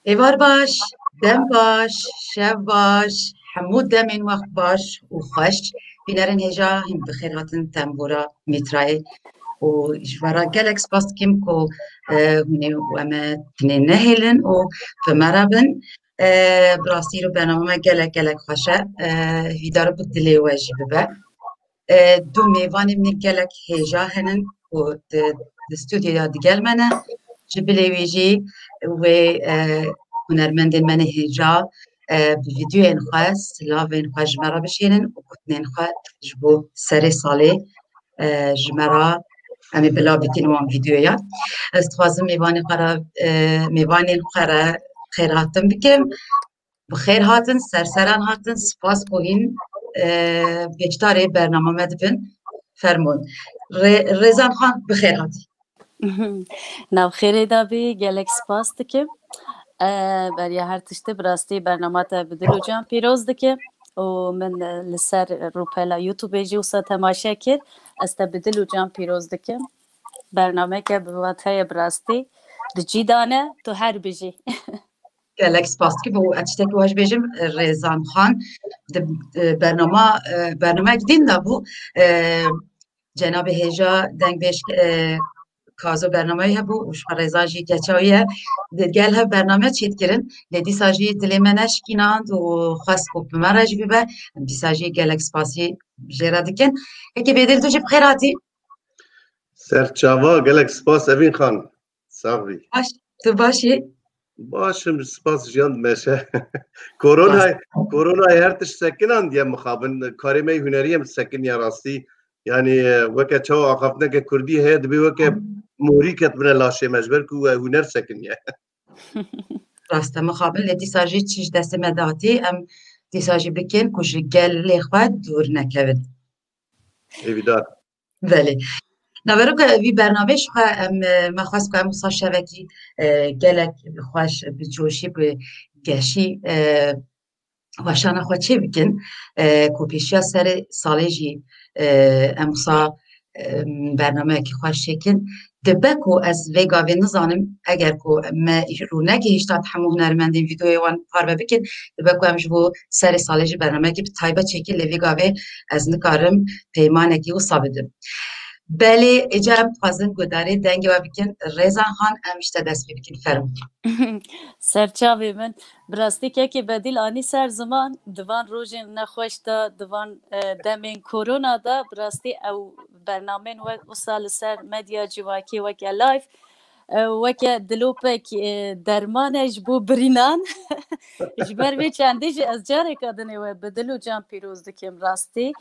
ایوار باش، دم باش، شب باش، حمود دمین وقت باش و خوش بینرین هجا هم بخیر هاتن تنبورا میترای و جوارا گلک سپاس کم کو هونه و اما تنین نهیلن و فمرابن براستی رو برنامه گلک خوشه ویدارو بدلی واجی ببه دو میوانی من گلک هجا هنن و استودیو دیگل منه جبلی ویجی و هنرمندین من هجا فيديو انخواست لاوین خواه جمرا بشینن و کتن انخواه جبو سر ساله جمرا امی بلا بیتین وان ویدیویا استخوازم میوانی خورا خیر هاتن بکم بخیر هاتن سرسران هاتن سپاس بوین بیشتر برنامه مدبن فرمون رزان خان بخیر هاتی ناو خیره دابی گلک سپاس دکم برای هر تشته براستی برنامه تا بدلو جان پیروز دکم و من لسر روپلا یوتیوب جی وسا تماشا کرد است بدلو جان پیروز دکم برنامه که بواتای براستی دجی دانه تو هر بجی گلک سپاس که بو اتشتک واج بیجم رزان خان برنامه گدین دابو جناب هجا دنگ بیش کازو برنامه هبو وش رزاجی کچاویه دگل ها برنامه چیت کرن لدی ساجی دل منش کیناند و خواست کو بمرج بیبه دی ساجی گلک سپاسی جرا دکن که بدل تو جب خیراتی سرچاوا گلک سپاس اوین خان صافی باش تو باشی باشم سپاس جیان میشه کرونا هر تش سکنند یا مخابن کاری می هنری هم سکن یا راستی یعنی وقت چه آخفتن که کردی هست بی وقت موری کت بنا لاشه مجبر کو هنر سکن یا راسته مخابن لدی ساجی چیش دست مداتی ام دی ساجی بکن کش گل لخواد دور نکود ایویدار بله نبرو که وی برنامه شو ما خواست کنم مصاحب شوکی گلک خوش بجوشی به گشی واشان خود چه بکن کوپیشیا سر سالجی امسا برنامه که خوش شکن دبکو از ویگاوی نزانم اگر کو ما رونگی هشتاد همون هنرمندین ویدیوی وان پار بکن دبکو همش بو سر سالجی برنامه که تایبه چکی لویگاوی از نکارم پیمانه کی و ثابتم بله اجاب خوازن گداره دنگی و بکن رزان خان امشته دست بکن فرم سرچاوی من براستی که بدیل آنی سر زمان دوان روژن نخوش دا دوان دمین کرونا دا براستی او برنامه و سال سر مدیا جواکی وکه لایف وکه دلوپک درمانش بو برینان جبر وی چندیش از جاره کدنی و بدلو جان پیروز دکم راستی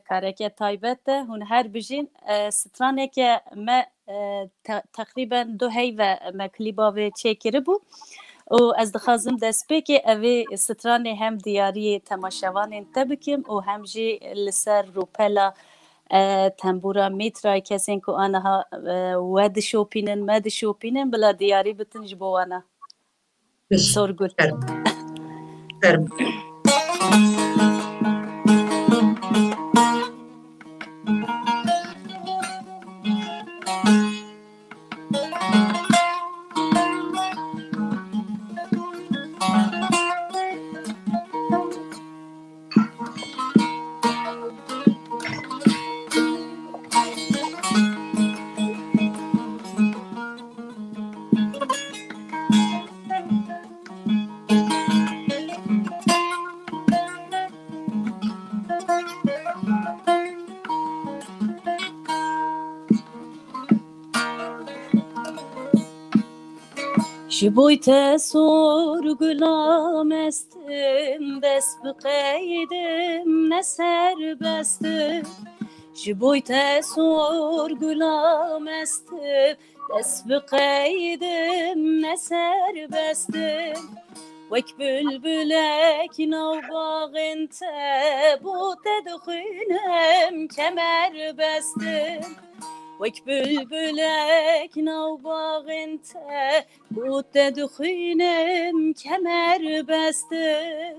کارکه تایبت هون هر بجین سترانه که ما تقریبا 2 هی و مکلیبا و چیکره بو و از دخوازم دست بی که اوی سترانه هم دیاری تماشاوان تبکیم و هم جی لسر روپلا تنبورا میترای کسین که آنها ود شوپینن مد شوپینن بلا دیاری بتنج بوانا سورگل فرم جبویت سرگلام استم دست بقیدم نسر بستم جبویت سرگلام استم دست بقیدم نسر بستم وک بلبلک نو باغ انت بود دخینم کمر بستم وک بلبلک نو باغ انت بود دخینم کمر بستم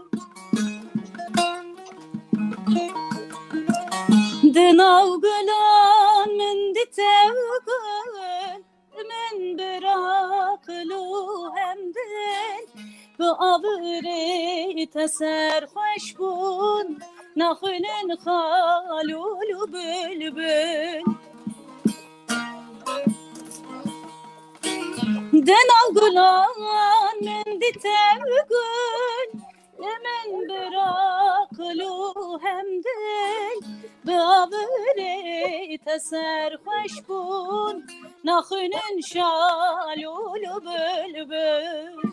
دناو گلان من دیتو گل من براقلو هم دل به آوری تسر خوش بون نخونن خالول و بلبل دنا گلان من دی تبگل لمن براقلو هم دل به آوری تسر خوش بون نخونن شالول و بلبل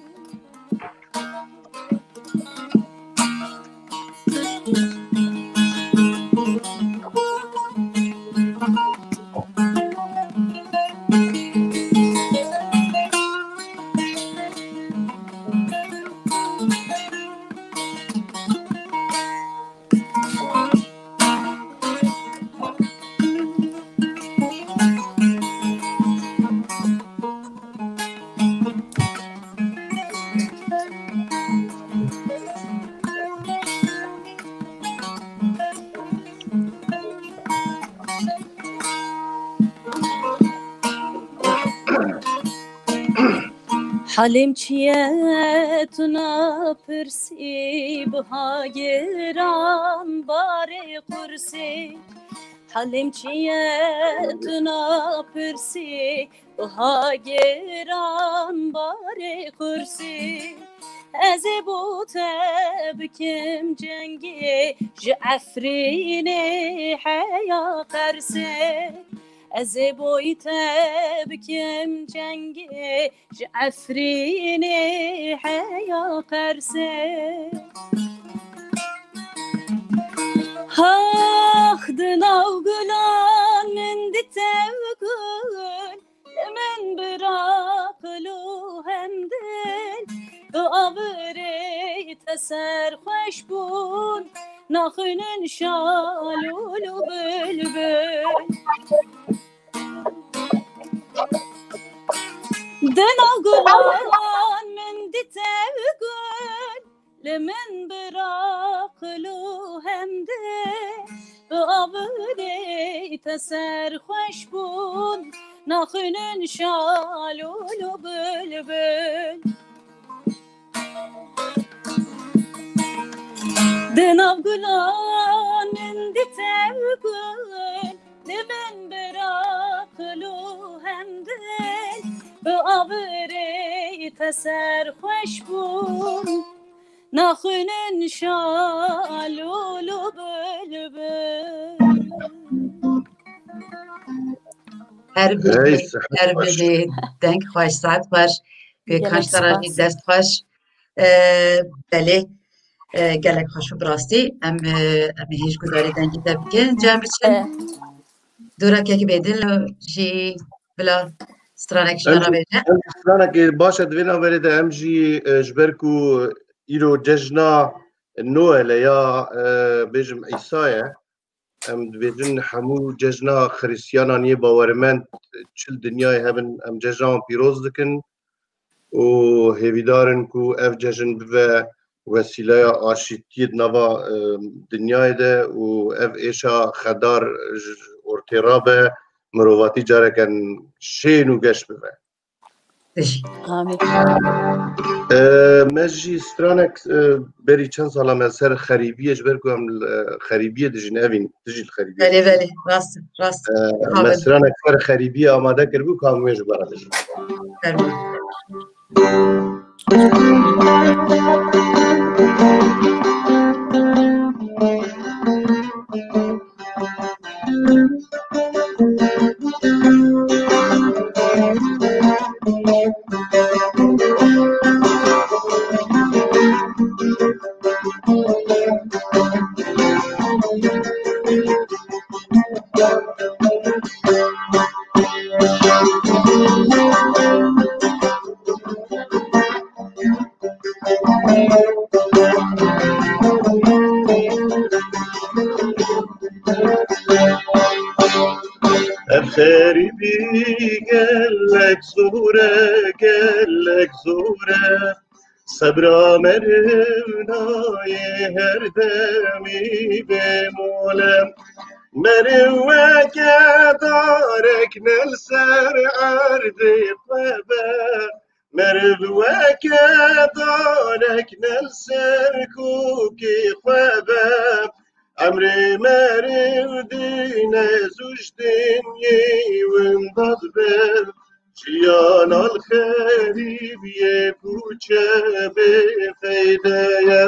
حالم چیه تو نپرسی بها گران باره قرسی حالم چیه تو نپرسی بها گران باره قرسی از بوته بکم جنگی جعفرین حیا قرسه از بویت بکم جنگی جعفرین حیا قرسه آخ دناو گلان من دیتم گل من براقلو هم دل به آوری تسر خوش بون نخونن شالول و بلبل دنا گلان من دیتم گل لمن براقلو هم دل به آوری تسر خوش بون نخونن شالول و بلبل دناو گلان من دیتم گل لمن براقلو هم دل به آوری تسر خوش بون نخونن شالول و بلبل هر بده دنگ خوش ساعت باش به کاش تراجی دست خوش بله گلک خوش براستی ام هیچ گذاری دنگی تبکن جمع بچن دورا که بدل جی بلا سترانک شنا بیجه سترانک باشه دوینا برید ام جی جبرکو ایرو ججنا نوئل یا بیجم عیسایه ام دویجن همو ججنا خریسیانانی باورمند چل دنیای هبن ام ججنا پیروز دکن و هیویدارن کو اف ججن بوه وسیله آشیتید نوا دنیای ده و اف ایشا خدار ارترابه مروواتی جارکن شین و گشت بوه مجی سترانک بری چند سالا مسر خریبیش برکو هم خریبیه دجین اوین دجیل خریبیه بله بله راست مسرانک سر خریبیه آماده کربو که همویش برا دجین خریبی گلک زوره صبرا مرونای هر دمی بمولم مروك دارك نلسر عرضي خبا مروك دارك نلسر كوكي خبا عمري مرو دينا زوج دنيا وانضاد بال جيان الخريب يكوچه بفيدايا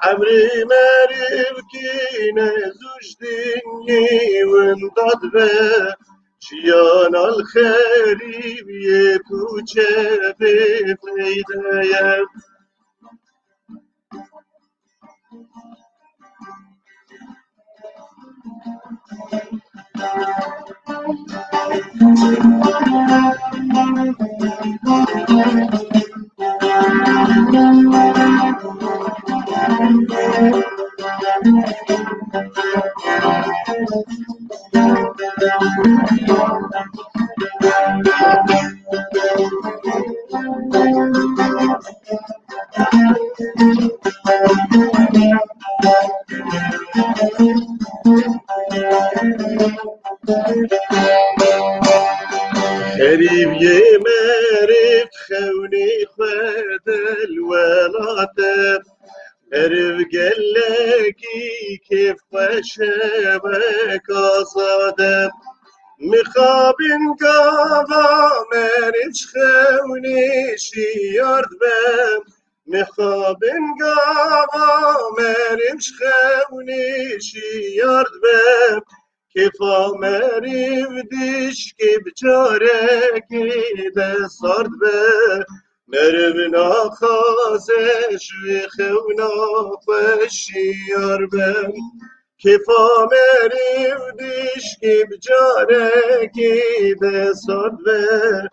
عمري مرو كينا زوج دنيا وانضاد بال جيان الخريب يكوچه بفيدايا خريب يمرف خوني خد الولات عرف قلقي كيف وشبك أصادم مخابن قابا مرفش خوني شيارد بام مخابن قابا مرفش خوني شيارد بام كيفا مريف ديشكي بجاركي ده صارد به مربنا خازش وخونا فشيار بم كيفا مريف ديشكي بجاركي ده صارد به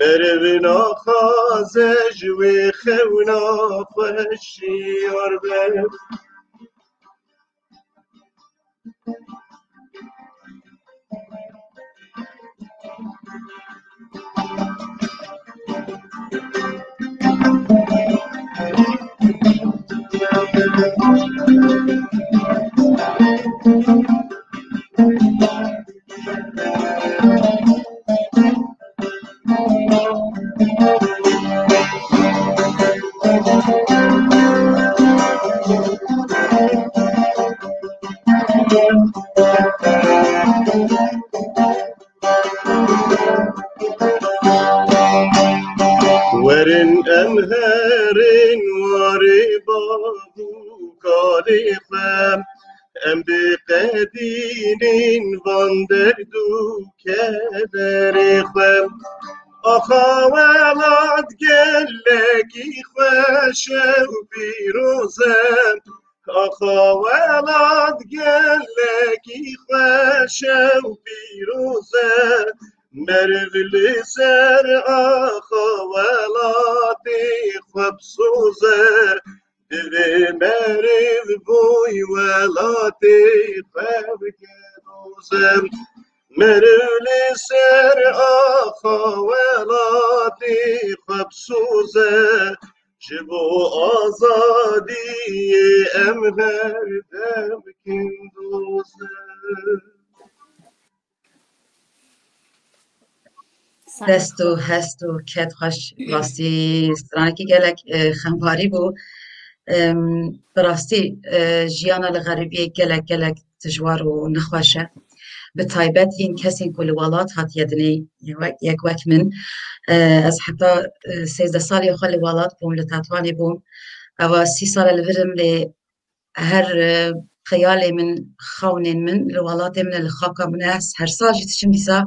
مربنا خازش وخونا فشيار بم ورن أمهرن وربابو كالفم أم بقدين فاندردو كدرخم آخا ولاد گلگی خوشه و بیروزم آخا ولاد گلگی خوشه و بیروزم مرغ سر آخا ولادی خوب سوزه دوی مرغ بوی ولادی خوب گروزم مرغ سر آخا ولادی خوب سوزه جبو آزادی امهر دم کندوزه دست و هست و کت خوش راستی سترانکی گلک خمپاری بو براستی جیانا لغریبی گلک تجوار و نخوشه به تایبت این کسی کل ولات هات یدنی یک وک من از حتی 13 سالی خالی ولات بوم لتاتوانی بوم او 30 سال لورم ل هر خیال من خونین من لولات من الخاقه من هر سال جتشم دیسا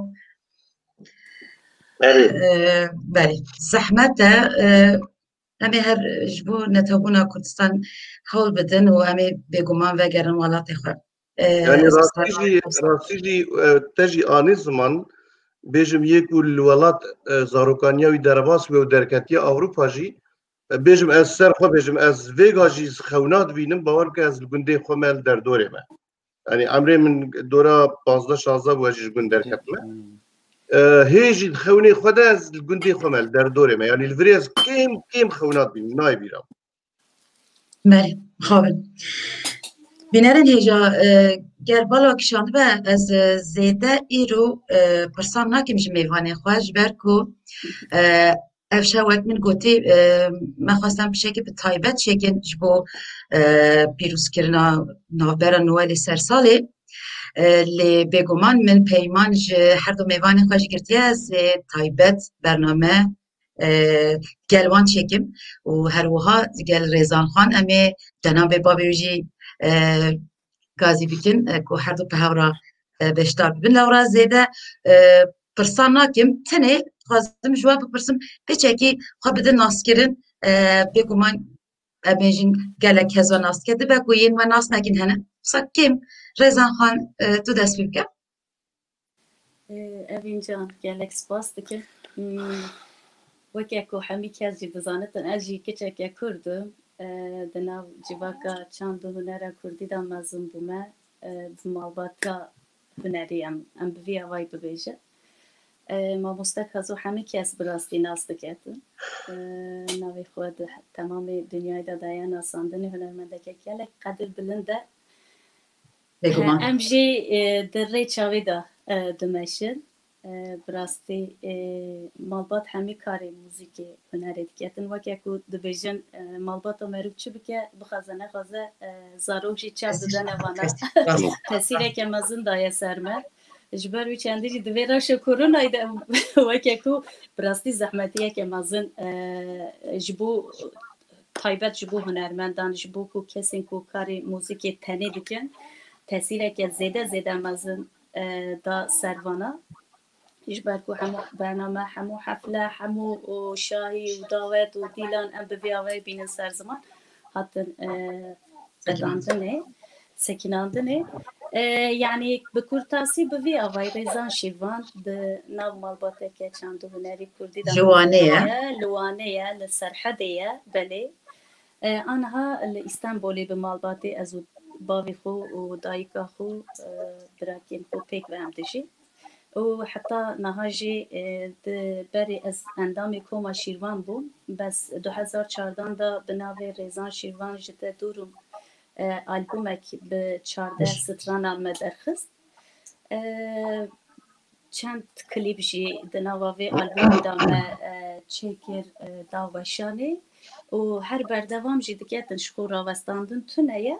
بله زحمت امی هر جبو نتابونا کردستان حول بدن و امی بگمان و گرن ولات خود يعني راستيجي تجي آني زمان بيجم يكو الولات زاروكانيا ودرباس ودركاتيا أوروبا جي بيجم از سر خو بيجم از فيغا جي خونات بينم باور که از الگنده خو مال در دوره ما يعني عمري من دورا 15 16 واجي گندر كتمه هيجي خوني خود از الگنده خو مال در دوره ما يعني الفريز كيم خونات بين ناي بيرام بله خوبه بینرن هجا گربالا کشاند و از زیده ایرو پرسان ناکیم جی میوانه خواهش برکو افشا وقت من گوتی من خواستم بشه که به تایبت شکن جبو پیروز کرنا نوبرا نوال سرساله لی بگومان من پیمان هر دو میوانه خواهش گرتی از تایبت برنامه گلوان شکم و هر وها گل ریزان خان امی جناب بابی جی گازی بیکن که هر دو پهورا بشتار ببین لورا زیده پرسان ناکم تنه خواستم جواب بپرسم بچه خواه بده ناس کرن بگومان بیجین گلک هزا ناس کرده بگوین و ناس نکن هنه ساکیم رزان خان تو دست بکن اوین جان گلک سپاس دکن وکی اکو همی که از جی بزانتن اجی کچه که کردم دناو جیواکا چند هنره کردی دا مزون بومه مالباتا هنری ام بوی آوای ببیجه ما مستقصو همه کس براستی ناس دکتن نوی خود تمام دنیای دا دایا ناساندن هنرمنده که گلک قدر بلنده ام جی در ری چاوی دا دمشن براستی مالبات همی کاری موزیکی هنری دکتن وکی اکو دبیجن مالبات مروب چی بکه بخوازنه خوازه زاروجی چاو دادن وانا تسیره که مزن دایه سرمه جبر وی چندی جی دوی راش کرونا ایده وکی اکو براستی زحمتیه که مزن جبو تایبت جبو هنرمندان جبو کو کسین کو کاری موزیکی تنی دکن تسیره که زیده مزن دا سروانا يجبر كو حمو برنامج حمو حفلة حمو وشاهي ودعوات وديلان ام بفياوي بين السر زمان حتى بداندني سكناندني يعني بكورتاسي بفياوي ريزان شيفان د ناو مالباتك چاندو هنري كردي لوانية للسرحدية بلي انها لإسطنبولي بمالباتي ازو باوي خو ودايكا خو براكين خو بيك بامدشي و حتی نهاجی بری از اندامی کوما شیروان بود بس 2014 دا بناوی ریزان شیروان جده دورم آلبومک به 14 سترانا مدرخست چند کلیپ جی دناوی آلبومی دا ما چکر دا وشانی و هر بردوام جی دکتن شخور راوستاندن تونهیه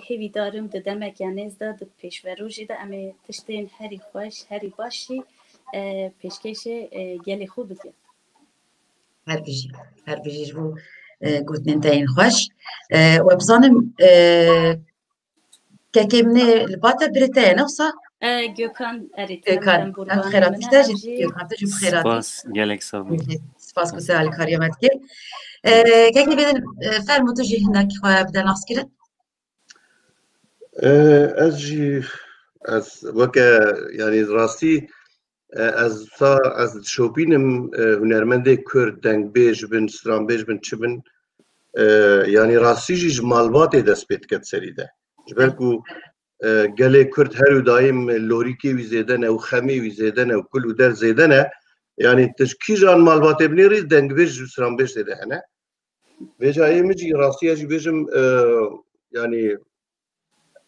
هیوی دارم ده دمک یعنی ازده ده پیشوروجی ده اما تشتین هری خوش هری باشی پیشکش گلی خوب بکن هر بیجی جو گوتنین تاین خوش و بزانم که منه لباتا بریتای نفسا گوکان اریت گوکان هم خیراتی تاجید گوکان تاجید خیراتی سپاس گلک سامی سپاس کسی علی کاریامت کل که بیدن فرمو تو جی هنده که خواه بدن ناس کرد از وکه یعنی راستی از شوپینم هنرمنده کرد دنگ بیج بن سران بیج بن چه بن یعنی راستی جیج مالبات دست بید کد سریده جبر کو گله کرد هر دایم لوریکی وی زیدنه و خمی وی زیدنه و کل و در زیدنه یعنی تشکی جان مالبات بنیری دنگ بیج سران بیج زیده هنه بیجایی مجی راستی اجی بیجم یعنی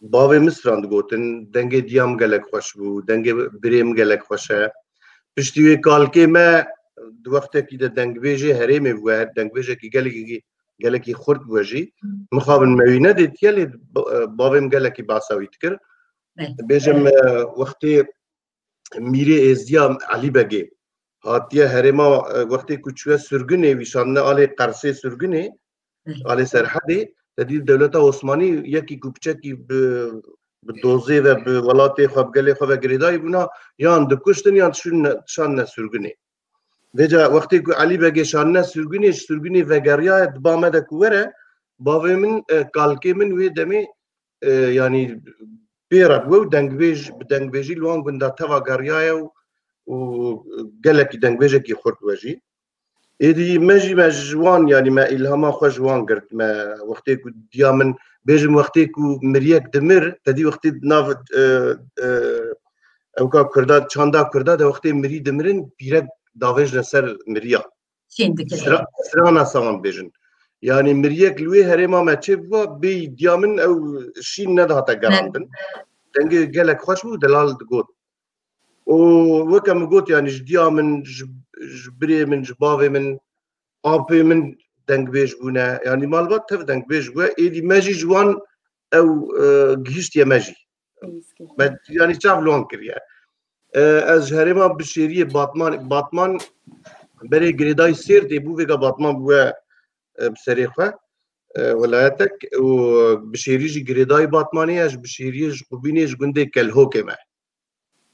باوی مصران گوتن دنگ دیام گلک خوش بو دنگ بریم گلک خوشه پشتیوی کالکی ما دو وقتی که دنگ بیجه هریمه بود دنگ بیجه که گلکی خورد بوجی مخابن موینه دید یلی باویم گلکی باساویت کر بیجم وقتی میری ازدیام علی بگی هاتیه هریما وقتی کچوه سرگنه ویشانه آلی قرصه سرگنه آلی سرحدی تدید دولت عثمانی یکی کوپچکی به دوزه و به ولات خوابگلی خواب گریدایی بونا یان دکشتن یان شان نسرگنی وجا وقتی که علی بگه شان نسرگنی وگریای دبامه ده کوره باوی من کالکی من وی دمی یعنی بیرد و دنگبیجی لوان گنده توا گریای و گلکی دنگبیجه کی خورد وجی ایدی مجوان یعنی ما الهام خوش جوان کرد ما وقتی که دیامن بیشم وقتی که مریک دمر تدی وقتی ناف اوکا کرداد چاندا کرداد وقتی مری دمرن پیرک داویج نسر مریا سرانا سامان بیشن يعني مريك لوي هرما ما تشبوا بديامن او شين ندها تقراندن تنجي قالك خوش بو دلال تقول وكم قلت يعني جديامن جبري من جبابي من ابي من دنگ بيج بونا يعني مالبات تف دنگ بيج بو ايدي ماجي جوان او جهشت يا ماجي يعني تعرف لون كريا از هرما بشيريه باتمان بري جريداي سير دي بو فيغا باتمان بو بسريخه ولايتك وبشيريج جريداي باتمانياش بشيريج قبينيش قندي كالهوكمه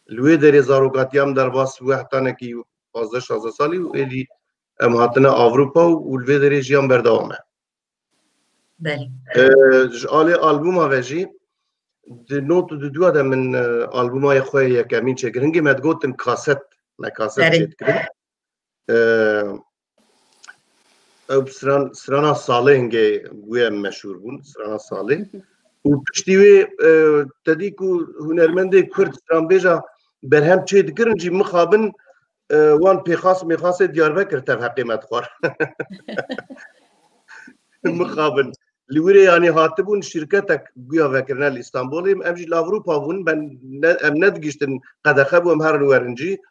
الويدري زاروغات يام درباس وحتانكي 15 سالي واللي ام هاتنا اوروبا والويدري جيام بردوامه بله جالي البوم هاجي دي نوت دو دو من البوم يا خويا كامين شكرنجي ما تقولتن كاسيت ما كاسيت شكرن او سرانا صالح هنگي ويا مشهور بون سرانا صالح وبشتوي تديكو هنرمندي كرد سران بيجا برهم تشي دكرنجي مخابن وان بيخاص ميخاص دياربكر تف قيمة خوار مخابن لوري يعني هاتبون شركتك بيا فكرنا الاسطنبولي امجي لاوروبا بون بن ام ندقشتن قد خبوا مهر ورنجي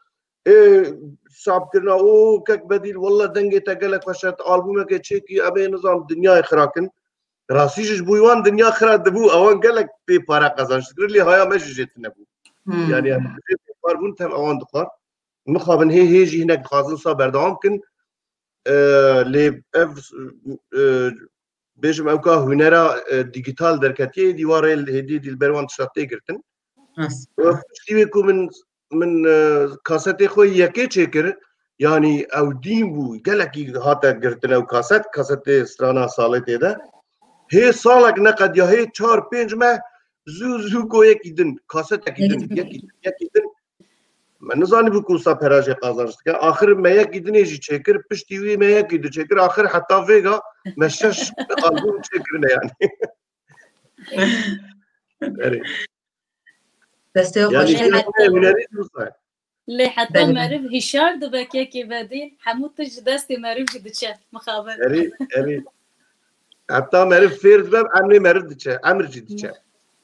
صعب كرنا او كك بديل والله دنگي تقلك وشت البومك تشيكي ابي نظام دنيا خراكن راسيش بويوان دنيا خرا دبو اوان قالك بي بارا قزانش تقول لي هيا ما جيت نبو يعني باربون تم اوان دخار مخابن هيجي هناك خازن صابر دوام كن لي اف بيجم اوكا هنرا ديجيتال دركتي ديوار الهدي دي البروان تشاتي قرتن وشتيكو من كاسيتي خوي يكي تشكر يعني او دين بو قالك هاتا قرتن او كاسيت سترانا صالتي ده هي صالك نقد يا هي 4 5 ما زو کو يكيدن كاسيت يكيدن من نزاني بكون سابراجي قازنشت اخر ما يكيدن يجي تشكر بشتي ما يكيد تشكر اخر حتى فيغا مشش البوم تشكرنا يعني بس لي حتى معرف هشار دبكي كي بديل حمود دستي معرف دتشا مخابر اري حتى معرف فيرد باب عمري معرف دتشا عمر جدتشا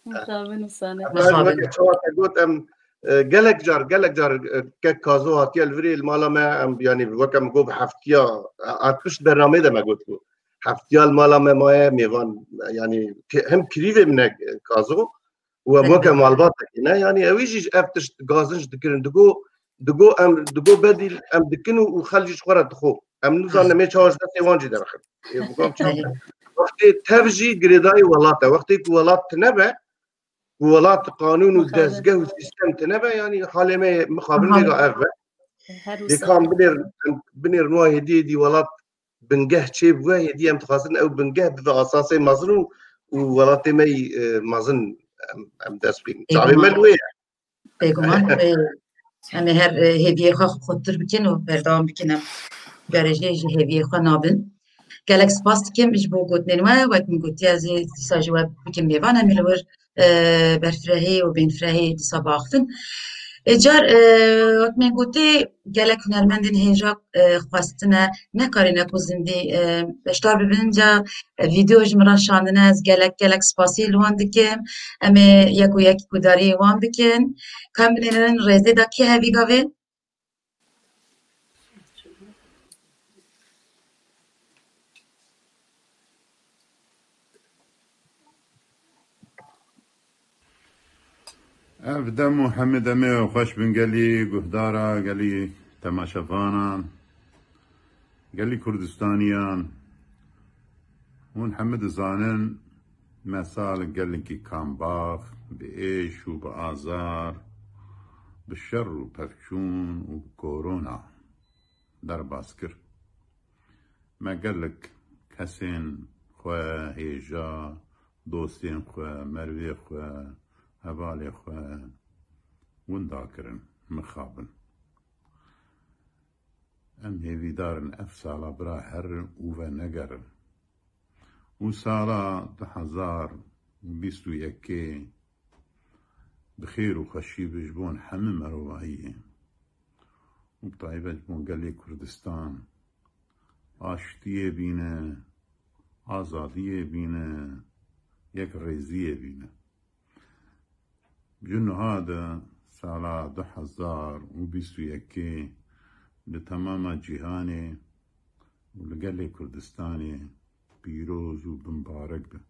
مخابن وصانه مخابن شو قلت ام قالك جار كازو هاتيا الفري المالا ما يعني وكم جو حفتيا عطش برنامج ده ما قلت له حفتيا المالا ما ميوان يعني هم كريفه من كازو وموكم الباطك يعني اويجي افتش غازنج دكرن دغو بديل ام دكنو وخلجي شخره دخو ام نزان ما تشارج ده وانجي درخل وقت تفجي جريداي ولاته وقت ولات تنبه ولات قانون ودزقه وسيستم تنبه يعني حالي ما مخابل ميغا افه دي كان بنير نوع هدي ولات بنجه شيب وهدي ام تخاصن او بنجه باساسي مزن ولات مي مزن ام دسبين صعب ملوي بيغمان اما هر هدیه خواه خودتر بکن و بردام بکنم گارجه جه هدیه خواه نابن گلک سپاس دکم اج بو گوتنین و اکم گوتی از دیسا جواب بکم میوان امیلور برفرهی و بینفرهی دیسا باختن جار اکم گوتی گلک هنرمندین هنجا خواستنه نکاری نکو زندی بشتار ببینجا ویدیو جمرا شاندنه از گلک سپاسی لوان دکم اما یکو یکی کداری وان دکن کم بینن رزده دا کی هوی گاوه افدم محمد امي وخش بن قالي قهدارة قالي تماشفانا قالي كردستانيان ومحمد زانن مثال قال لك كان باخ بإيش وبآزار بالشر وبفشون وكورونا در باسكر ما قال لك كسين خوا هيجا دوستين خوا مروي خوا هبالي خوا ونداكرن مخابن ام هيفي دارن افسالا برا حر وفا نقرن وسالا 2021 بخير وخشي بجبون حمم مروعية وبطيبة جبون قال لي كردستان عاشتية بينا آزادی بینه یک ریزی بینه جنهاده سالا 2021 لتمام جهاني ولقلي كردستاني بيروز وبمبارك به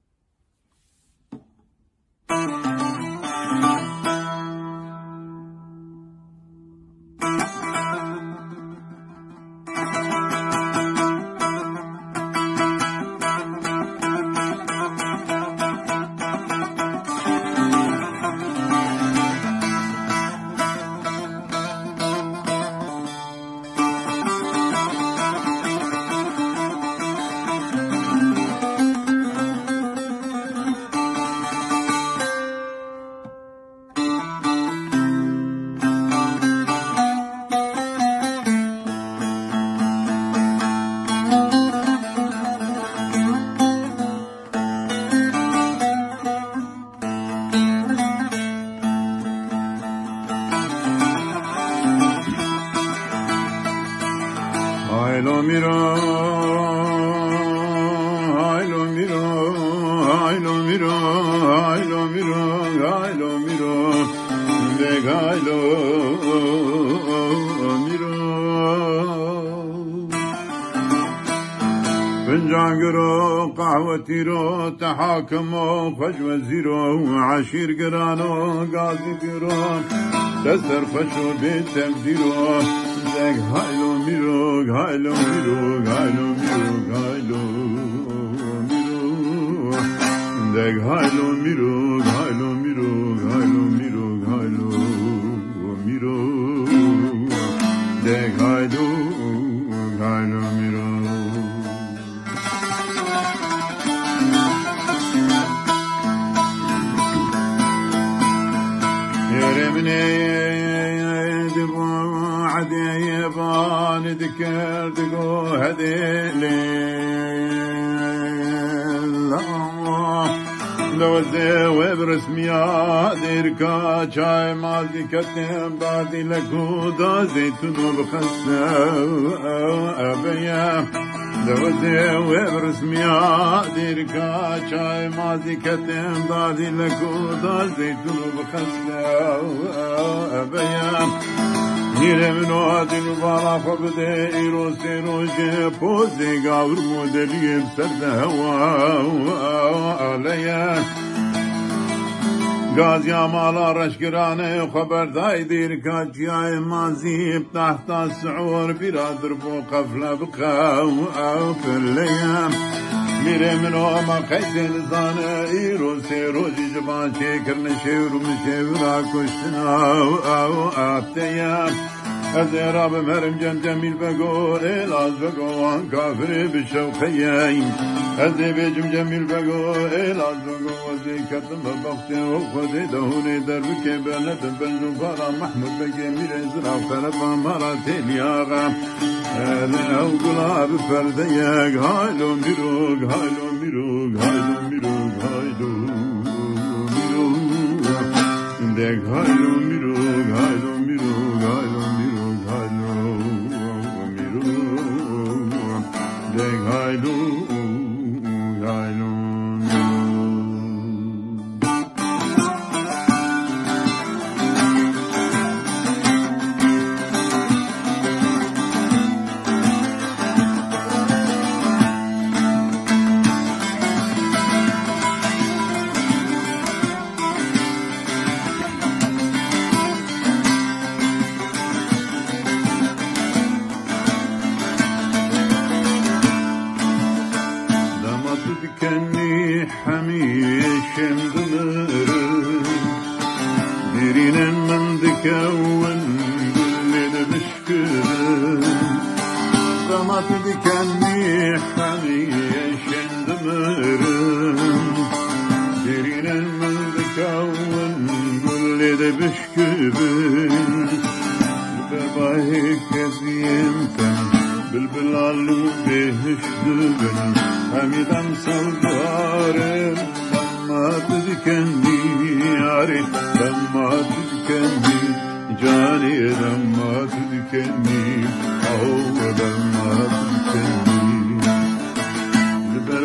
فنجان قهوتي رو تحاكموا خوش وزيرو عشير قرانو قاضي قران تسر فشو بتبديرو زك هايلو ميرو هايلو ميرو هايلو ميرو هايلو ميرو زك هايلو ميرو هايلو ميرو هايلو ميرو هايلو ميرو زك هايلو هايلو ميرو عدي بان ذكر دقو هدي لو زي برسميا ديركا شاي مالدي كتم بعدي لكودا زيتون بخسنا أبيا لو زي برسميا ديركا شاي مالدي كتم بعدي لكودا زيتون بخسنا أبيا Nire minadin varafa bide iro seroje poze gavr modeliyem serde hava aleye Gazi amala reşkirane xaberdai dir kaçyay mazib tahta suur biradır bu kafle bıkav afelleyem Mire mino ma kayden zane iro seroji ciban çekirne şevrum şevra kuştina ateyem از راب مرم جم جمیل بگو الاز بگو آن کافر بشوخیم از بیجم جمیل بگو الاز بگو وزی کتم ببخت و خود دهونه در بکه بلدم بنجو بارا محمود بگه میره زرا خرفا مرا تیلی آقا او گلاب فرده یک هایلو میروگ هایلو میروگ هایلو میروگ هایلو میروگ دک هایلو میروگ هایلو میروگ هایلو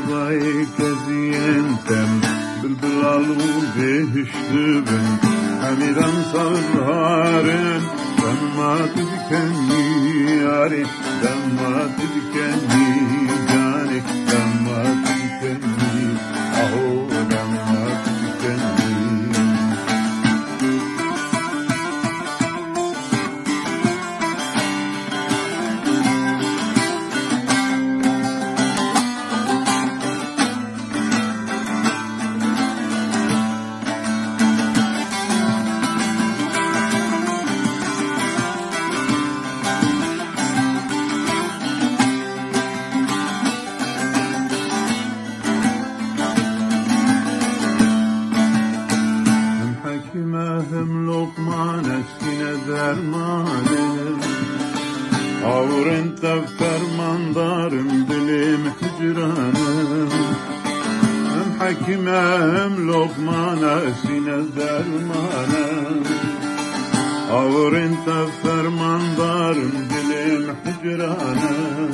صدای کزیانتم بالبلالو بهشتبن همیدم سالهارن دمات دکنی یاری دمات دکنی جانی دمات دکنی آهو دمات دکنی هم لقمان اسکین درمانم آور انت فرمان دارم دلم حجرانم هم حکیم هم لقمان اسکین درمانم آور انت فرمان دارم دلم حجرانم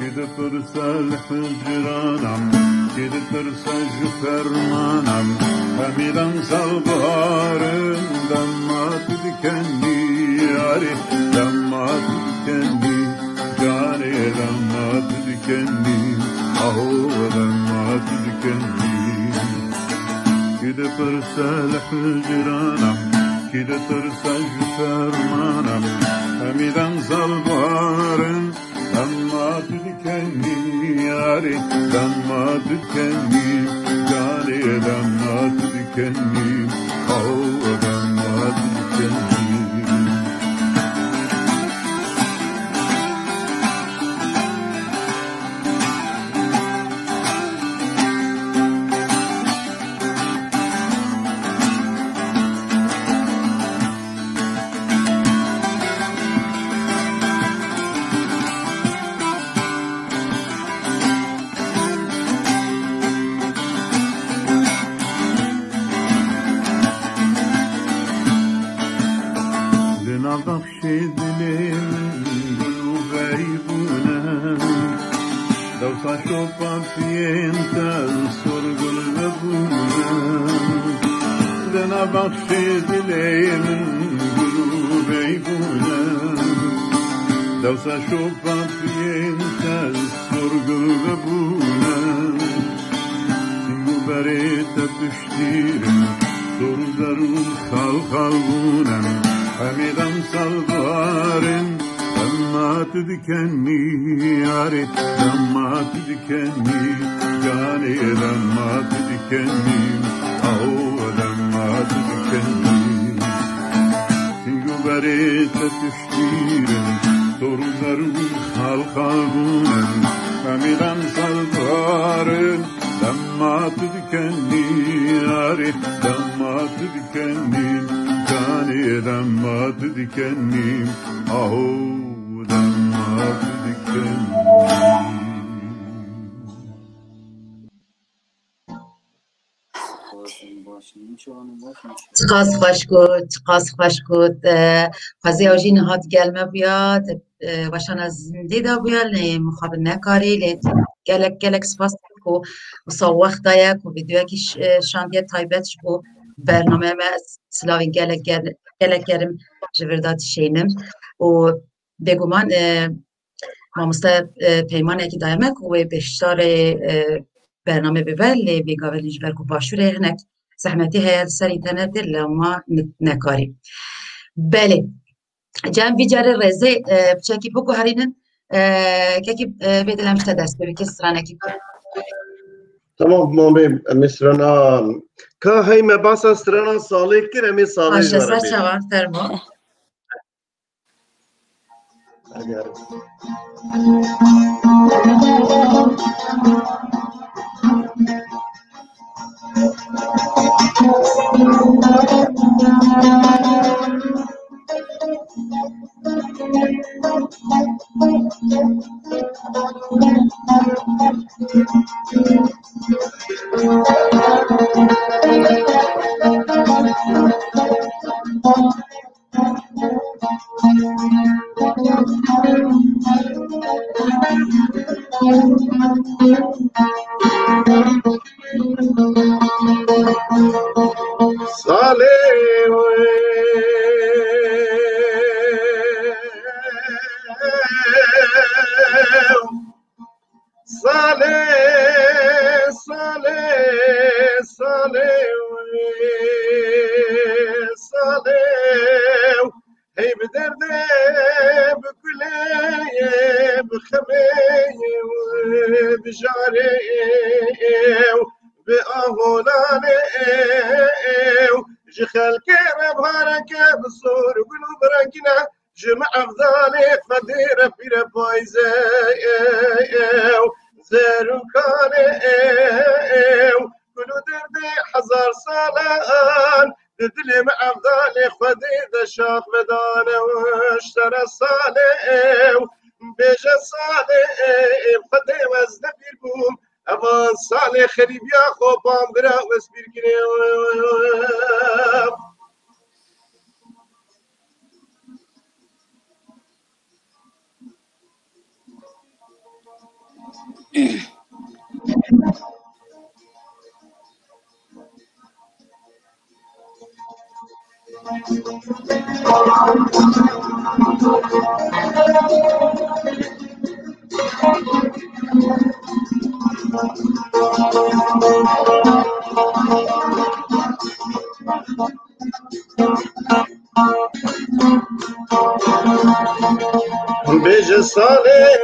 كده ترسى الحجرانم كده ترسى جفرمانم هميدم صلبارم دما تدكني ياري دما تدكني جاني دما تدكني اهو دما تدكني كده ترسى الحجرانم كده ترسى جفرمانم هميدم صلبارم دما تدكني ياري دما تدكني جاني دما تدكني هو دما تدكني بخشید لیلن گروبی بونم دوسا شوفا فین تل سرگل بونم سینگو بریت پشتیرم دور درون خال خال بونم همیدم سالبارن دما تدکنی یاری دما تدکنی جانی دما تدکنی او دما تدکنی سینگو بریت پشتیرم دور درون خال خال بونم همیدم سالبارن دما تدکنی یاری دما تدکنی جانی دما تدکنی آهو دما تدکنی تقاس خوش کود خوزی اوجی نهاد گلمه بیاد وشان از زنده دا بیاد لی مخابن نکاری لی گلک سپاس کو و سا وقت دایا کو ویدیو که شاندیه تایبتش کو برنامه ما سلاوی گلک گرم جوردات شینم و بگومان ما مسته پیمانه که دایمه کو و بشتار برنامه ببر لی بیگاوه لیجبر کو باشوره هنک زحمتی هست سر اینترنت در لما نکاری بله جمع بیجاره رزه بچکی بکو هرینن که بدلم شده دست ببی که سرانه کی تمام ما مصرنا که هی مباس سرنا سالی که رمی سالی آشه سر چوان فرما هی بدرده بکله بخمه بجاره به آهولانه جخلك ربهارك بصور قلو برنكنا جمع أفضالي قدير في ربايزة زارو كاني قلو دردي حزار صالان ددلي مع أفضالي خديد الشاق بدانه واشترى صالح بيجا صالح خدي وزدفير بوم امان صالح خريب يا خوبان برا واسبير كريم بيجي صالح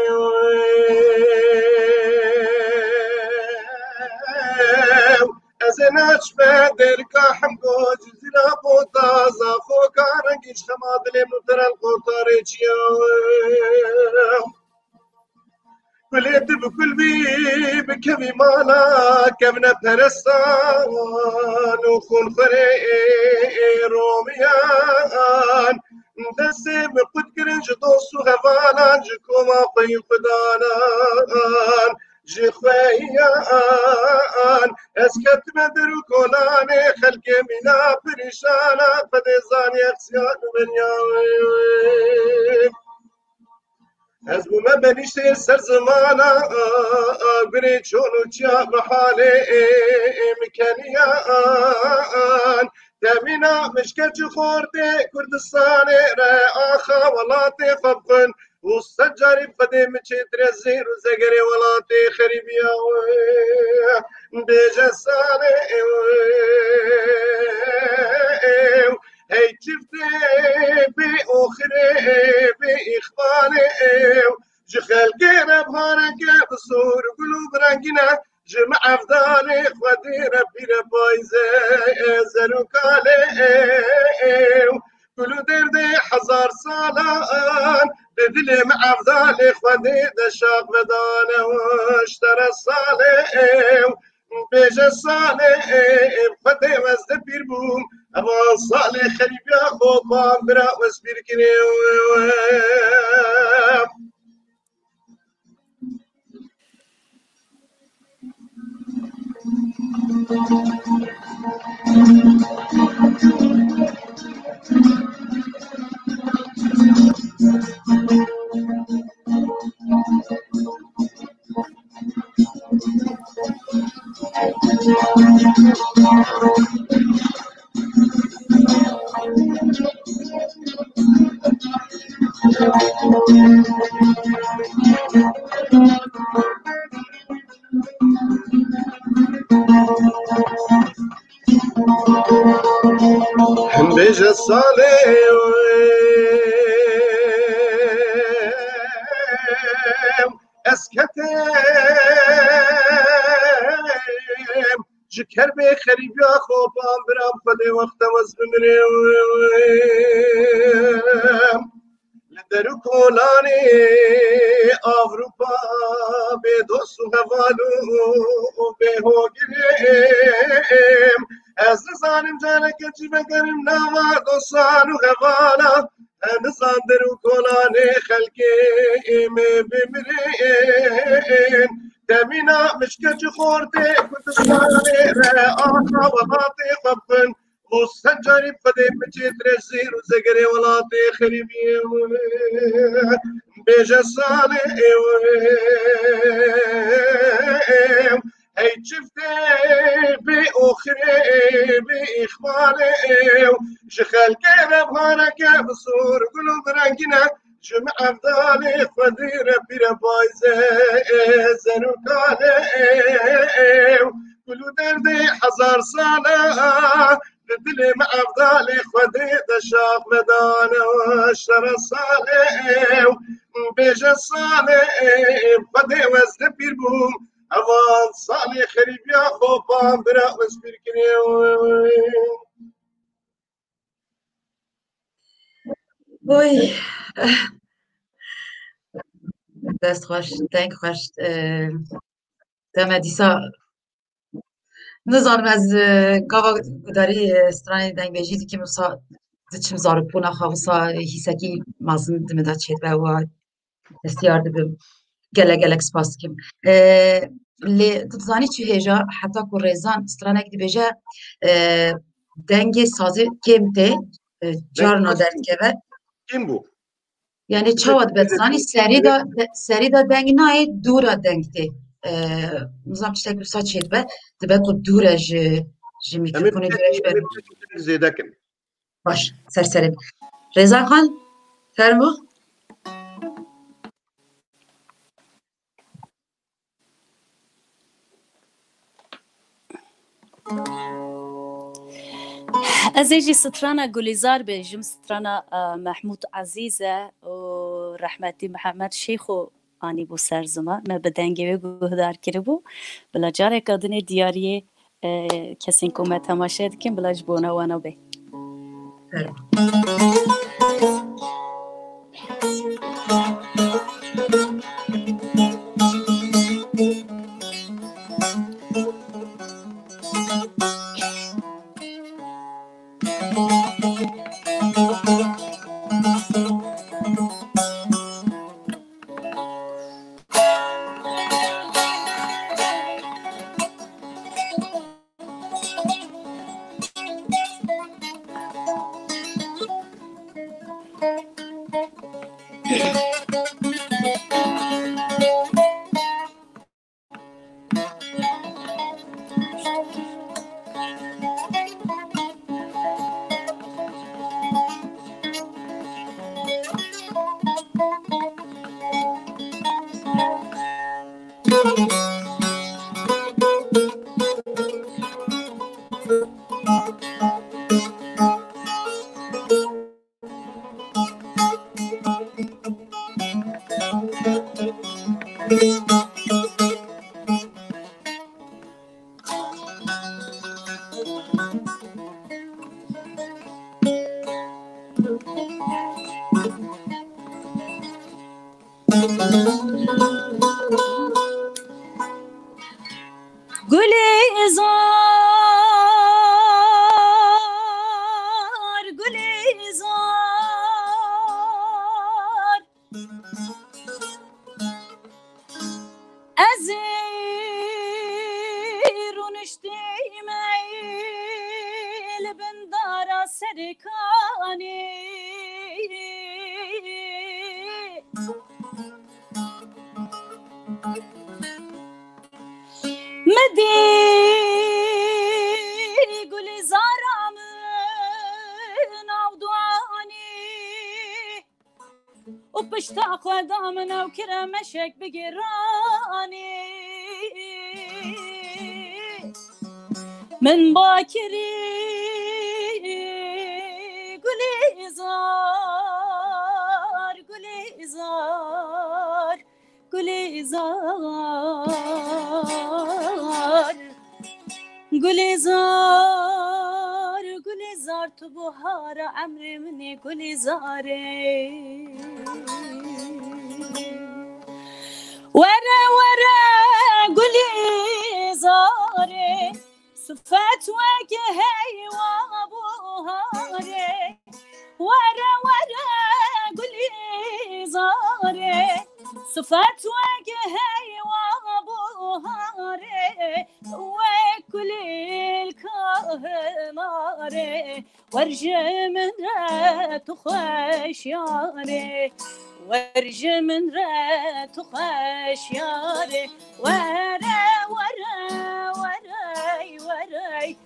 ازناش بدر كحم جوج زلا بوتا زافو كارنجش خماد لي متر القطاريش كليت بكل بي بكبي مالا كبنا برستان وخون فري روميان دسي بقد كرنج دوسو غفالان جكوما قي قدانان جخويان اسكت بدر كولاني خلق منا بريشانا فدزان يخسيان بنياوي از بومه بنیشته سر زمانا بری چونو چیا بحاله مکنیان دمینا مشکل چو خورده کردستان را آخا ولاتی خبقن و سجاری فده مچه درزیر و زگری ولاتی خریبیا بیجه ساله هی چفته بی آخره بی اخباره جخلقی ربهارنگه بصور قلوب رنگینه جمع افضاله خودی ربی ربایزه زروکاله كل درده حزار سالان بدل مع افضاله خودی دشاق بدانه واشترى الصالح بيجا صالح خودي وزد بير بوم أما صالح خريب يا خوبان برا واسبير كنيوم بيجا صالح اسكتم جكر بخريب يا خوبان برام فدي وقت وزمريم لدرو كولاني أوروبا بدوسو هوالو بهوجريم از نزانم جانه کچی بگرم نوا دوستانو هوالا نزان درو کولانه خلقی ایمه بمرین دمینا مشکج خورده کتستانه را آخا و باطی خبن وسجاري فدي بچيت رزير وزقري ولاتي خريبي بيجا صالح هي شفتي خريب إخواني جخل كنا بهارك بصور قلوب رنجنا جمع أفضالي خذي ربي ربايزة زنوكاني كلو دردي حزار سالة بدلي مع أفضالي خذي دشاق مدانة وشرى صالي بيجا صالي خذي وزن بيربوم أوان صالي خريب يا خوبان برا وسبيركني وای دست خوش دنگ خوش دم دیسا نزانم از گاوا داری استرانی دنگ بیجید که مسا دچم زارپونا خواسا هیسکی مازن دمدا چید و استیار دبم گلک سپاس کم لی تزانی چی هجا حتی که ریزان استرانک دی بیجا دنگ سازی کم ته جار نادرد که kim bu? Yani çavat betsani seri da deng nae dura dengti. Nizam tiştek bir saç etbe. Dibe ku dura ji mikrofonu güreş berim. Zedekin. Baş serserim. Reza Khan fermo. از ایجی سترانا گلیزار بیجم سترانا محمود عزیزه و رحمتی محمد شیخو آنی بو سرزمان ما بدنگی و گهدار کرده بو بلا جاره کدنی دیاریه کسین که ما تماشا دکیم بلا جبونا وانا بی خدامنا وكرمشك بقراني من باكري قولي زار قولي زار قولي زار قولي زار قولي زار تبهار عمري مني قولي زاري ورا ورا قولي زاري صفات وجهي وابوهاري ورا ورا قولي زاري صفات وجهي وابوهاري وكل الكهناري وارجع من رات خشياري وارجع من رات خشياري ورا ورا وراي وراي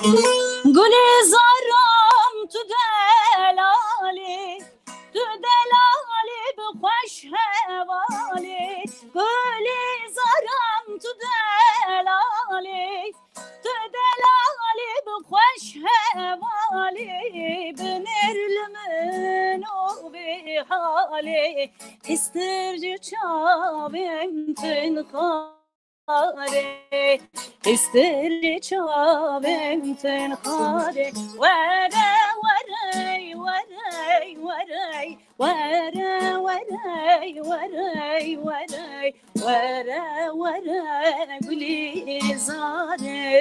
گلی زارم تو دلالی بخوش حوالی گلی زارم تو دلالی بخوش حوالی بنرل منو به حالی استرج چاوم تنخاره استرج چاوم تنخاره وره وره وره وره وره وره وره وره وره وره گلی زاره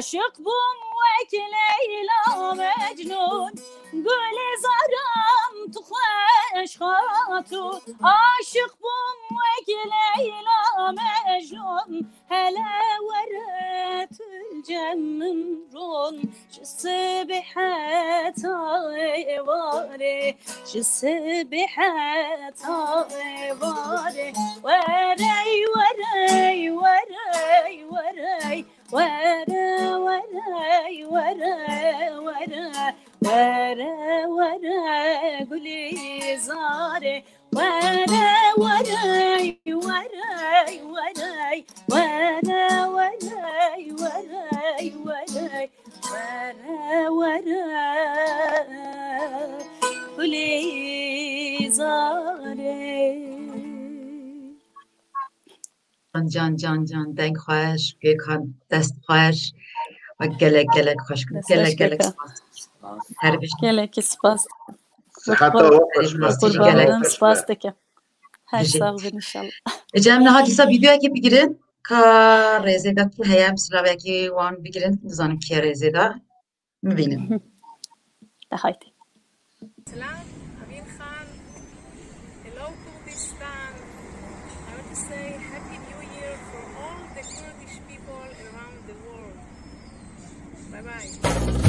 عاشق بوم وك ليلى مجنون قولي زارم تخوش خاطون عاشق بوم وك ليلى مجنون هلا ورات الجمرون شو السبحات عواري شو السبحات عواري وري وري وري وري ورا ورا ورا ورا ورا ورا قولي زاري ورا ورا ورا ورا ورا ورا ورا ورا ورا قولي زاري جان دنگ خواهش گیکان دست خواهش و گلک خوش کن گلک سپاس صحت و قربان سپاس دکه هر سال انشالله اجام نهادیسا ویدیو که بگیرن که رزیدا که هیم سلاوی که وان بگیرن نزانم که رزیدا میبینم تحییتی سلام امین خان hello Kurdistan I want to say happy new year for all the Kurdish people around the world bye bye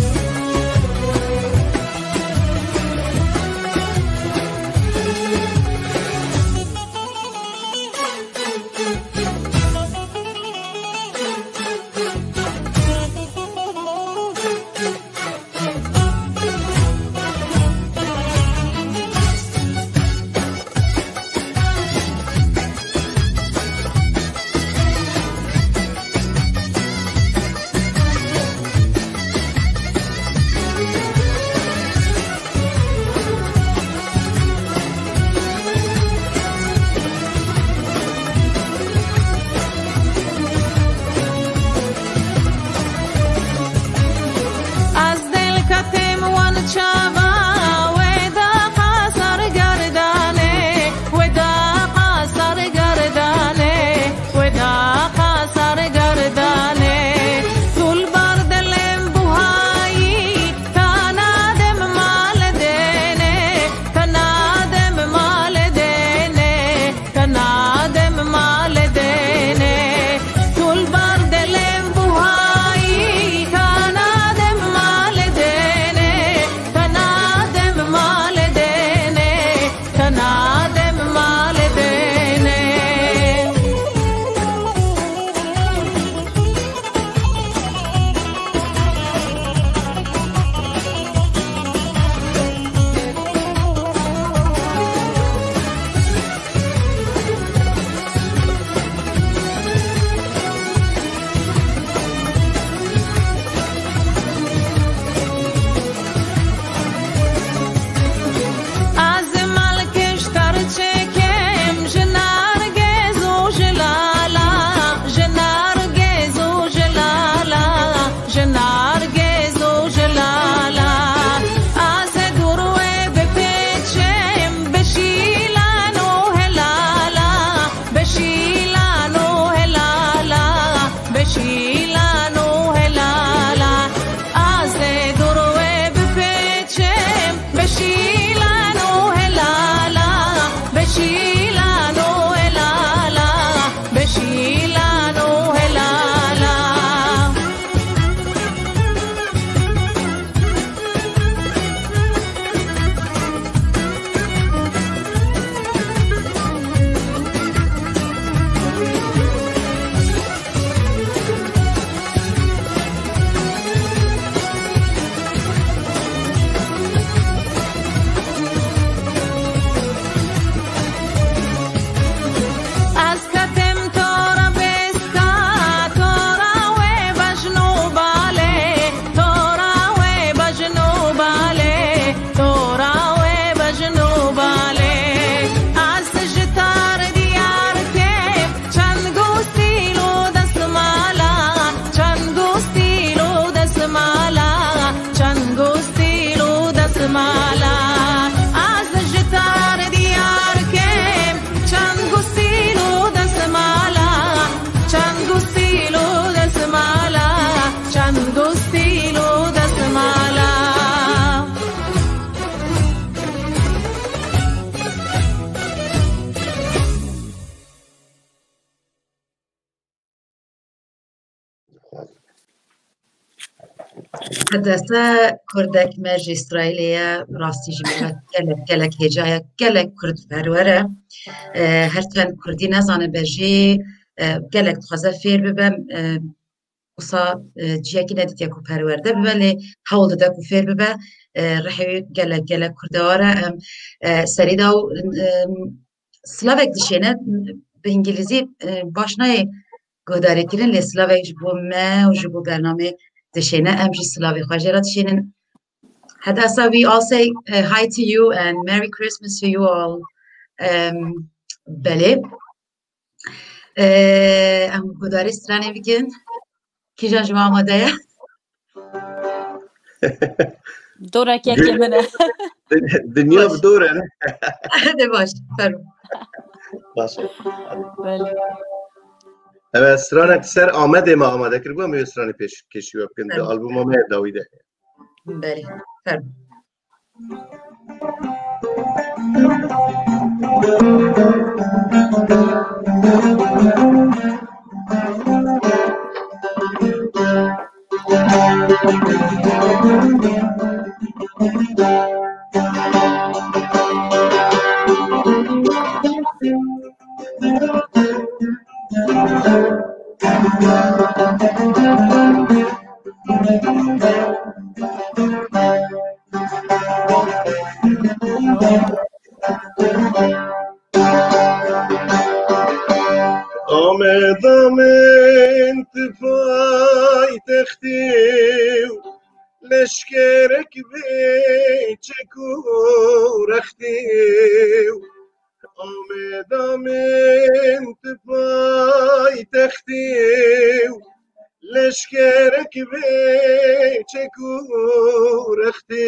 حدثا كردك مج إسرائيلية راستي جملة gelek hecaya gelek Kurd perwere her ten Kurdî nezane bejê gelek dixwaze fêr bibem wisa ciyekî nedîtiye ku perwerde bibe lê hewl dide ku fêr bibe rihê gelek Kurdeware em serî da Slavek dişêne bi İngilîzî baş nayê guhdarîkirin lê Slavek ji bo me û ji bo bername dişêne em jî Slavê xwe jê re dişênin. Hadasa, we all say hi to you and Merry Christmas to you all. Belê. Em guhdarî stranê bikin. Kîjan ji we amade ye? Dorekekê min e. Dinya bi dor e ne? Hadi baş. Fermo. Baş. Belê. Evet, stranek ser Amedê me amade kiribuwa me stranê pêşkêşî we bikin di albûma me dawî de. Belê. Fermo. Amedamen paytextê leşkerek bê çekû rextê Amedamen paytextê leşkerek bê çekû rextê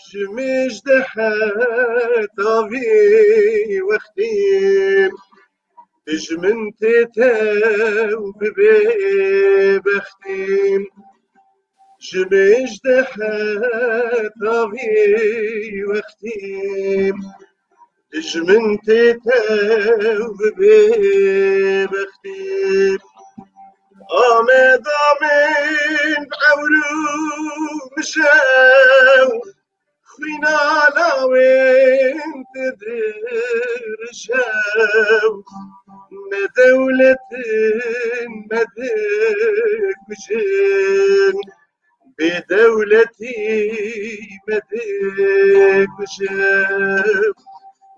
ji mijdehe tavî wextê Dijmin têtew bibe bextîm ji mijdehe tavî wextîm Dijmin têtew bibe bextîm Ameda min ewrû mijew xwîna lawên didirjew Ne devletin ne de gücün Bê devletî me de gücün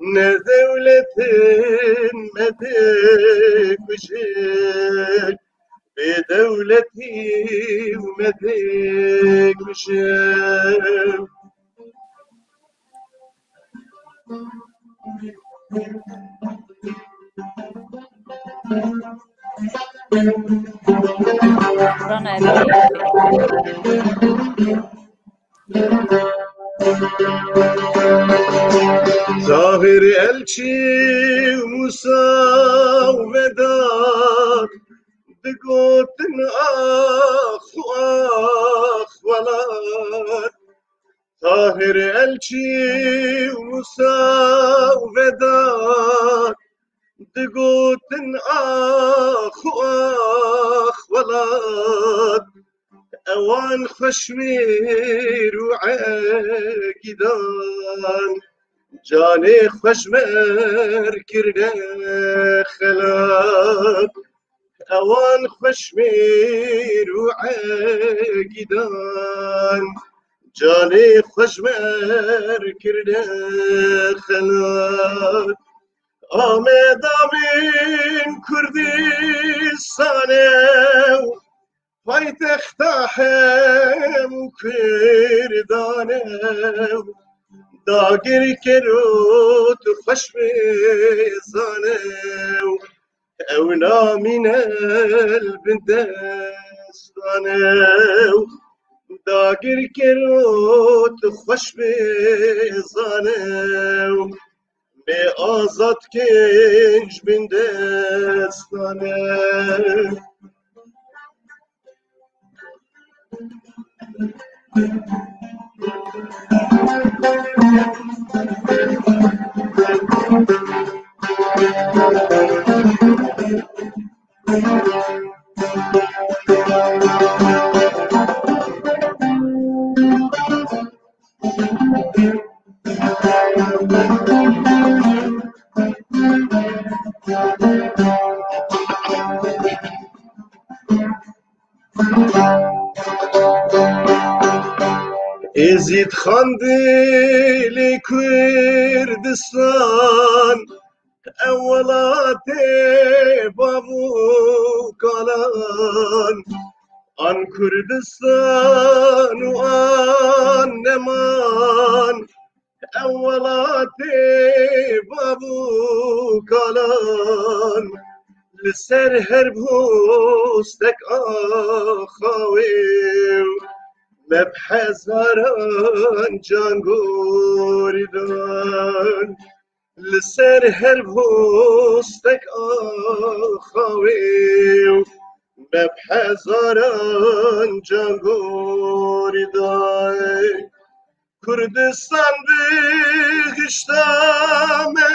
Ne devletin me de gücün Bê devletî me de gücün Rana Belê. Zahir elçi Musa Vedar digotin ah velat Zahir elçi Musa Vedar digotin ah velat Ewan xweşmêr û egidan Canê xweşmer kirine xelat Ewan xweşmêr û egidan Canê xweşmer kirine xelat Ameda min Kurdistanew Paytexta hem û kirdanew Dagir kerot xweş mêzanew Ew namînel bin destanew Dagir kerot xweş mêzanew Mê azad kên ji bin destanew ازید خاندل کردستان اولات بابو کالان آن کردستان و آن نمان اولات بابو کالان لسر هر بوستك آخاوي مبحزاران جانگوریدان لسر هر بوستك آخاوي مبحزاران جانگوریدان کردستان بغشتامه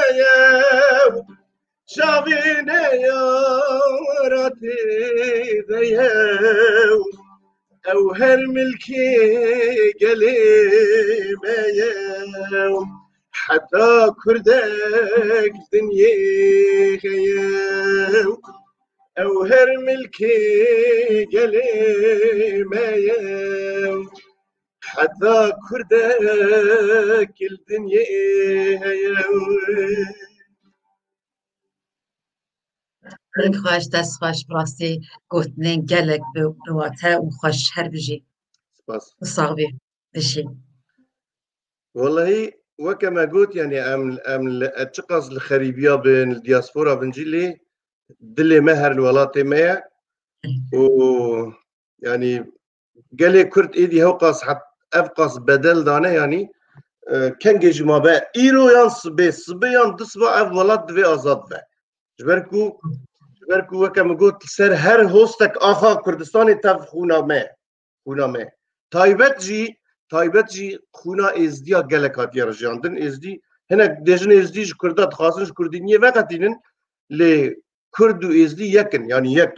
شاوینه یاراتی دیو او هر ملکی گلیمه یو حتی کردک دنیه او هر ملکی گلیمه یو حتی کردک الدنیه یو گرنگ خواهش دست خواهش براستی گوتنین گلک بواته و خوش هر بجی سپاس و صاحبی بشی والله وكما قلت يعني ام تشقص الخريبيه بين الدياسبورا بنجيلي دلي مهر الولاطي ميا و يعني قال لي كرت ايدي هوقص حتى افقص بدل دانه يعني كان جيج ما بقى ايرو ينص صبيان تصبع اف ولاد في ازاد بقى جبركو وكما قلت سر هر هوستك اخا كردستاني تف خونا ما تایبت جی خونا ازدیا گلکاتی رجاندن ازدی هنگ دژن ازدی کردات خاصنش کردی نیه وقتینن ل کرد و ازدی یکن یعنی یک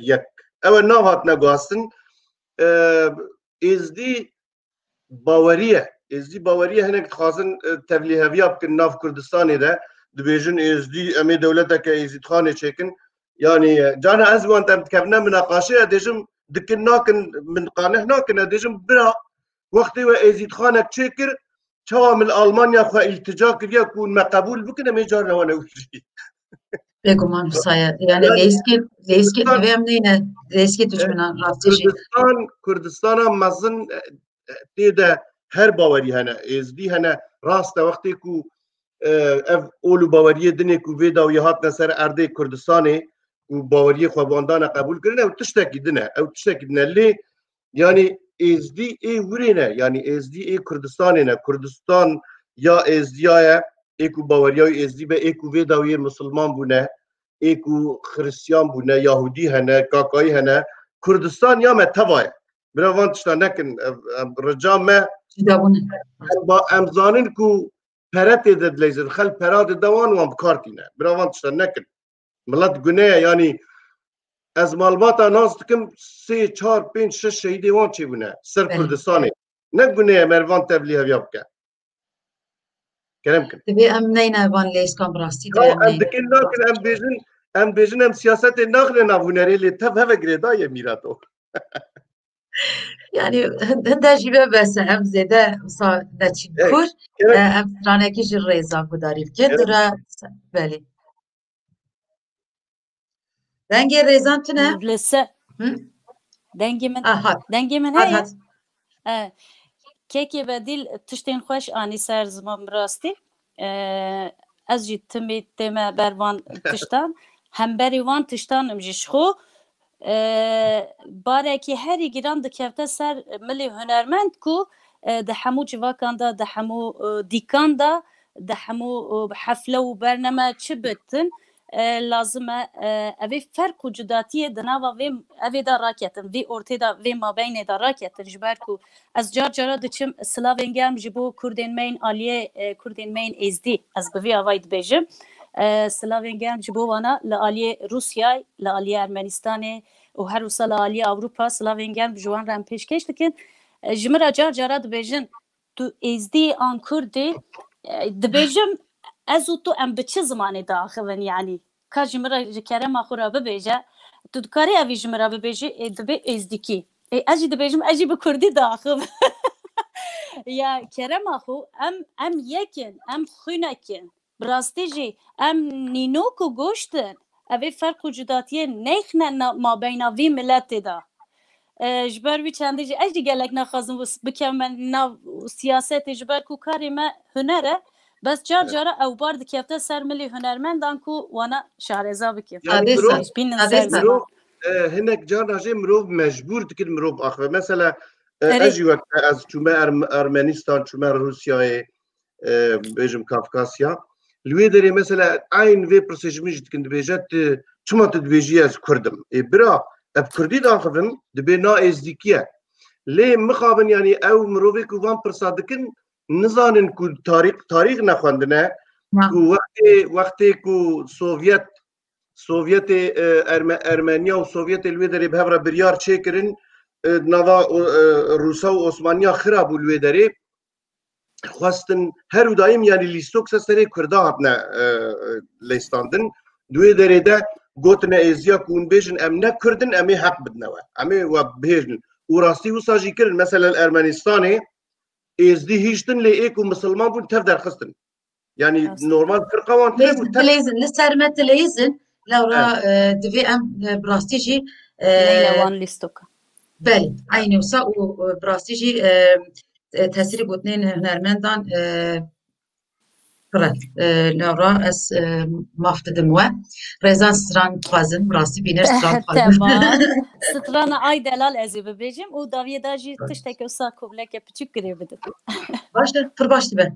اول نهات نگاستن ازدی باوریه هنگ خاصن تبلیغ بیاب کن ناف کردستانی ده دبیجن ازدی امی دولت که ازدی خانه چکن yani cana az vantem kevne münakaşe dejim dikin nakin min qaneh nakin dejim bira وقتی و ازید خانک چکر چوامل آلمانیا خو التجا کردیا کون مقبول بکنه میجار روانه وشی بگو من حسایه یعنی لیسکی دویم نینه لیسکی دجمنان راستشی کردستان هم مزن دیده هر باوری هنه ازدی هنه راست وقتی کو اف اولو باوری دنه کو ویدا و یهات نسر ارده کردستانه کو باوری خواباندان قبول کرنه و تشتکی دنه لی yani ازدی ای ورینه یعنی ازدی ای کردستانه کردستان یا ازدیای ایکو باوریای ازدی به ایکو ویداوی مسلمان بونه ایکو خریستیان بونه یهودی هنه کاکایی هنه کردستان یا متوای براوان تشتا نکن رجام با امزانین کو پرت دد لیزر خل پراد دوان وان بکارتینه براوان تشتا نکن ملت گناه یعنی از معلومات ناز دکم 3 4 5 6 شهیدی وان چی بونه سر کردستانی نه گونه مروان تبلیغ بیاب که کرم کن دبی ام نینا وان لیس کام براستی دبی ام دکن ناکن ام بیجن ام سیاست ناخل نابونری لی تب هفه گریدای میراتو yani hında jibe bes em zede sa neçin kur em straneki ji reza gudarif ke dura beli denge rezan tune لسه دنگی من هیا کیکی بدیل تشتین خوش آنی سر زمان براستی از جی تمی تیمه بروان تشتان هم بری وان تشتان امجیش خو باره که هری گیران دکفته سر ملی هنرمند کو ده همو جواکان دا ده همو دیکان دا ده همو حفله و برنامه چه بتن لازمه اوی فرق و جداتیه دناوا اوی دا راکتن وی ارتی دا وی ما بین دا راکتن جبر کو از جارا دچم سلاوینگم جبو کردین مین آلیه کردین مین ازدی از بوی آواید بیجم سلاوینگم جبو وانا لآلیه روسیا لآلیه ارمنستان و هر وصل لآلیه اوروپا سلاوینگم جوان رم پیشکش دکن جمرا جارا دبیجن تو ازدی آن کردی دبیجم از تو ام به چه زمانی داخلن یعنی ka ji min re ji kerema xwe re bibêje tu dikarî evî ji min re bibêjî dibe êzdîkî ez jî dibêjim ez jî bi Kurdî diaxivim ya kerema xwe em yekin em xwînekin bi rastî jî em nînok û goştin evê ferq û cudatiyê neyxine mabeyna vî miletê de ji ber wî çendê jî ez jî gelek naxwazim bikevme nav siyasetê ji ber ku karê me huner e bes car cara ew bar dikevte ser milî hunermendan ku wana şarêza bike bînin ser ziman hinek cana jê mirov mecbûr dikin mirov axive mesela ez jî wek ez çûme Ermenistan çûme Rusyayê bêjim Kafkasya li wê derê mesela eyn vê pirsê ji min jî dikin dibêje tu çima tu dibêjî ez Kurdim bira ev Kurdî daxivim dibe na êzdîkiye lê mixabin yanî ew mirovê ku van pirsa dikin nizanin ku tarîx nexwendine ku wextê ku Sovyetê Ermeniya û Sovyetê li wê derê bi hev re biryar çêkirin nava Rûsa û Osmaniya xira bû li wê derê xwestin her û daîm yanî lîstok serê Kurda hatine lêstandin li wê derê de gotine êziya ku hûn bêjin em ne Kurdin em ê heq bidnewe em ê we bihêjin û rastî wisa jî kirin mesela Ermenistanê êzdî hîştin lê ê ku misilman bûn tev derxistin yanî normal firqa wan li ser me tilêzin lewra divê em bi rastî jî wan lîstoka belê aynî wisa û bi rastî jî tesîrê gotinên hunermendan lewra ez maf didim we rêzan stran dixwazim rastî bîner stran strana ay delal ez ê bibêjim û daviyê da jî tiştekî wisa kobleke piçûk girê bidin baş e pir baş dibe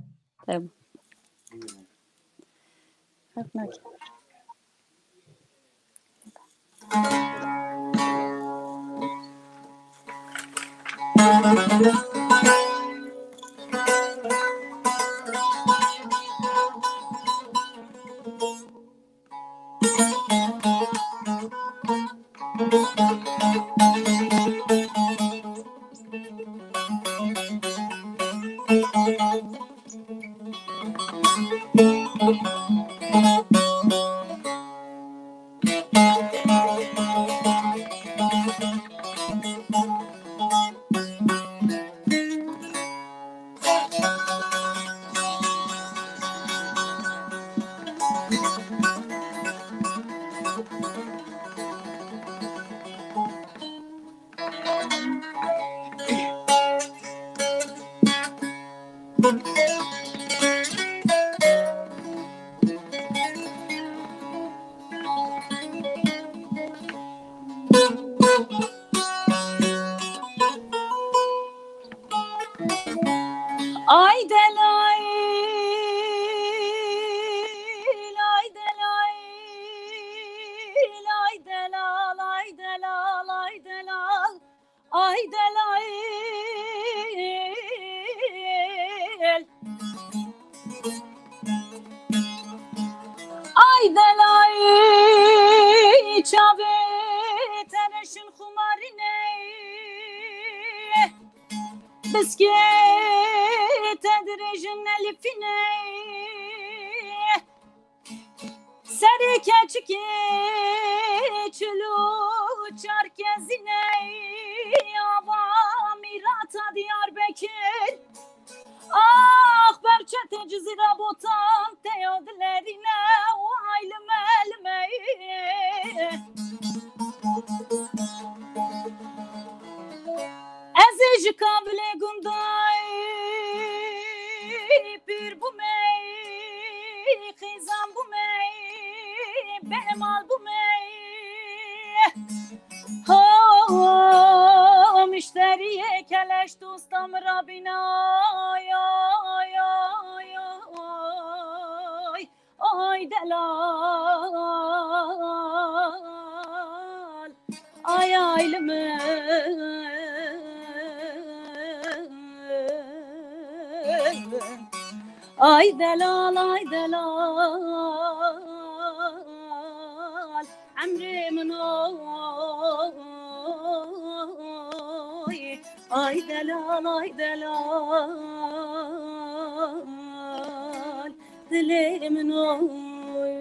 Ay delal emrimin oy ay delal dilimin oy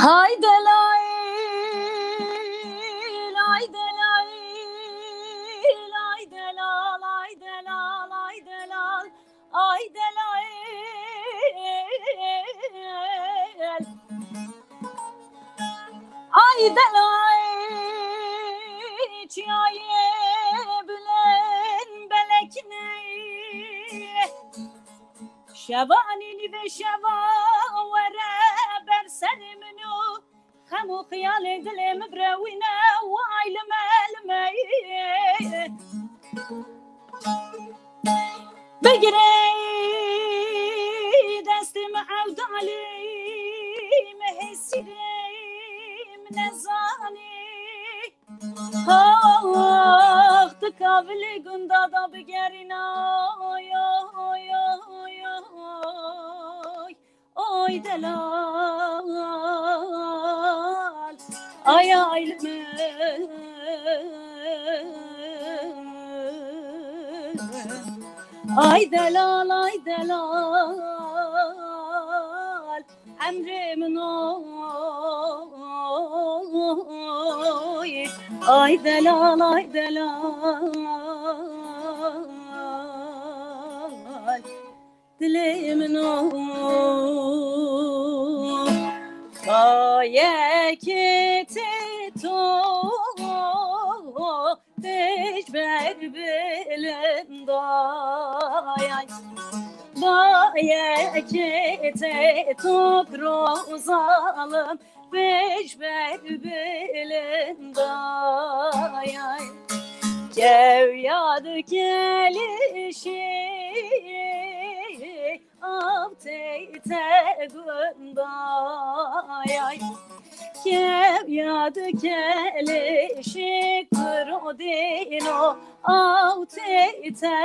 Haydi lay, haydi lay, haydi lal, haydi lal, haydi lal, haydi lay. Haydi lay, çiğaye bilen belekne. شباني بشبا ورا برسل منو خمو خيال دل مبروينا وعيل مالمي بقري دست معود علي مهسري من الزاني تكابلي قندادا بقرينا يا يا يا oy delal ay aylımı ay delal emrimin oy ay delal dilimin oy kayeketi to tecber bilindayay bayeketi tokrozalım tecber bilindayay Gevyadı gelişi Abteyte gındayay Gevyadı gelişi Krodino Abteyte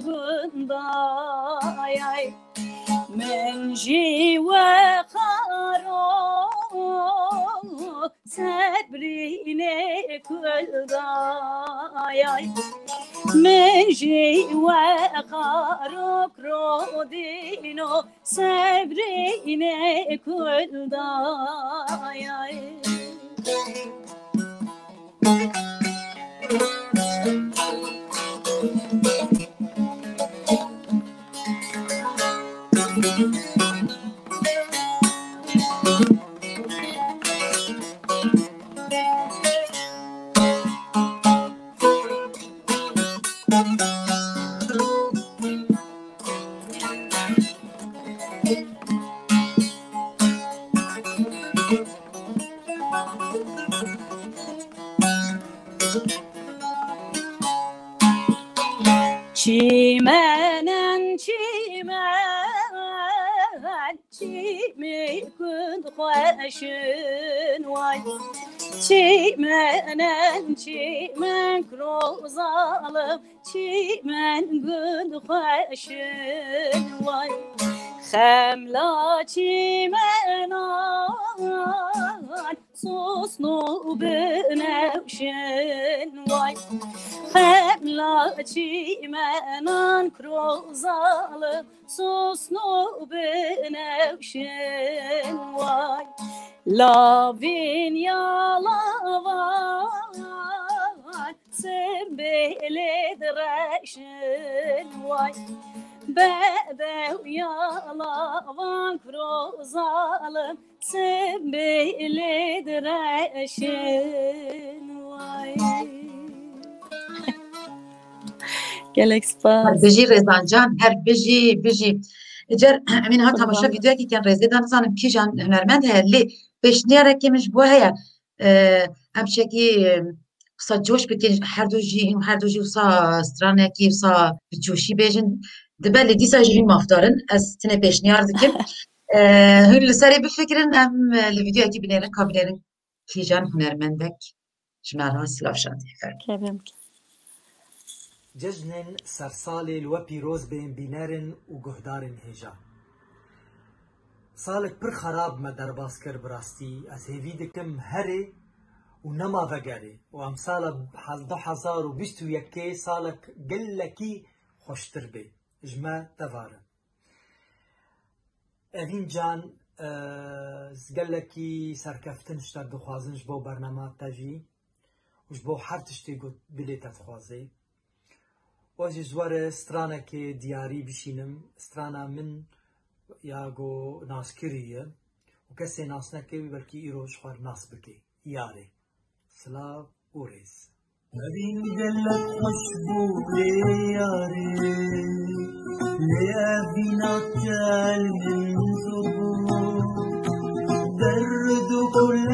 gındayay Menji ve karo Sabrine kuldayay Menji ve karo Krodino Sabrine kuldayay Çimenen çimen çimikün hoşun vay Çimenen çimen krozalım çimen gün hoşun vay Xemla çimen an susnu benevşin vay Xemla çimenan krozalım susnu benevşin vay Lavin yalavan sembele dreşin vay Bedev yalavan krozalım sembele dreşin vay Gelek spas بجی رزانجان هر بجی اجر امین ها تماشا ویدیو کی کن رزه دان زانم کی جان هنرمند هلی پیشنیاره که مش بو هيا همشه کی سا جوش بکن هر دو جی وسا استرانه کی وسا جوشی بیجن دبل دیسا جی مافدارن از تنه پیشنیار دکم هن لسری بفکرن ام لویدیو کی بینیرن کابینیرن کی جان هنرمندک جنارها سلاف شاندی كبم ججن سرسالي الوبي روز بين بينارن وجهدارن هجا سالك پر خراب ما درباس كر براستي از هيفي دكم هري ونما فقري وام سالة 2021 سالك قلكي خوشتر بي جما تفارم اوین جان قلكي سركفتن شتر دخوازنش بو برنامه تجي وش بو هر تشتي قد بليت تخوازي واجي زوار سترانا كي دياري بشينم سترانا من ياغو ناس كريه وكسي ناس نكي بلكي ايروش خوار ناس بكي ياري سلاف وريز نبين قلك خشبو ياري لأبينا تال من زبو درد كل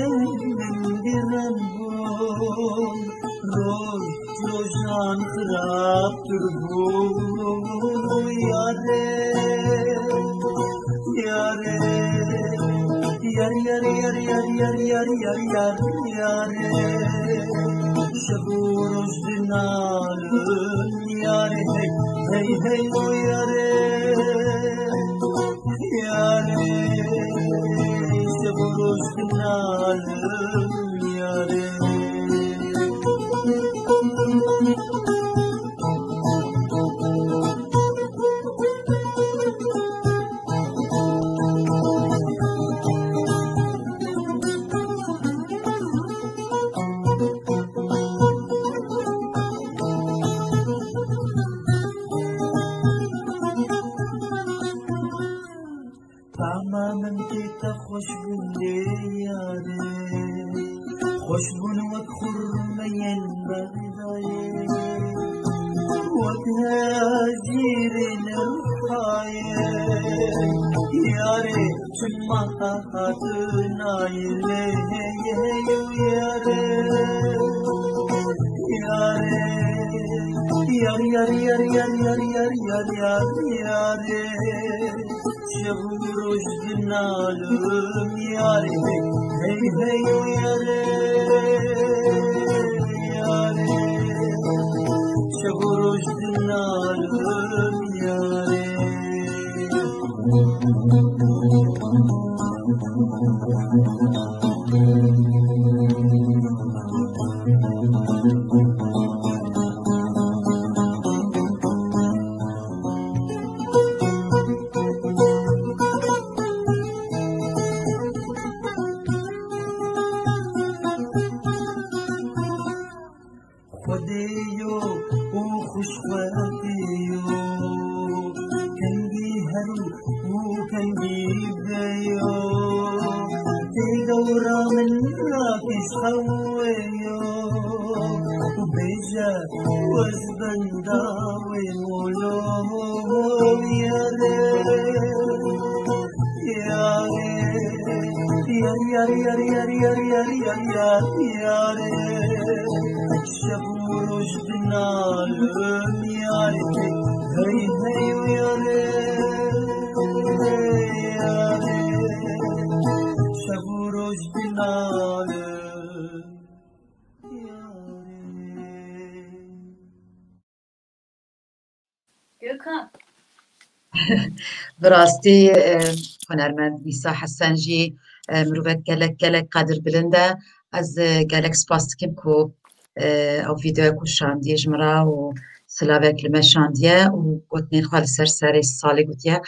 من برنبون روشان خراب تربو ياري ياري ياري ياري ياري ياري ياري ياري ياري ياري شبو رشدنا ياري هي هي ياري ياري شبو رشدنا ياري خوشبون وكخر مين بغداي وكهاجير الرخاية ياري شما خاتنا يليه ياري ياري ياري ياري ياري ياري ياري ياري ياري ياري شبو رشدنا لهم ياري هي هي ياري ياري شبو رشدنا لهم ياري براستی هنرمند نیسا حسن جی مروت گلک قدر بلنده از گلک سپاس کم کو او ویدیو کو شاندیه جمرا و سلاوه کلمه شاندیه و گوتنین خوال سر سالی گوتیه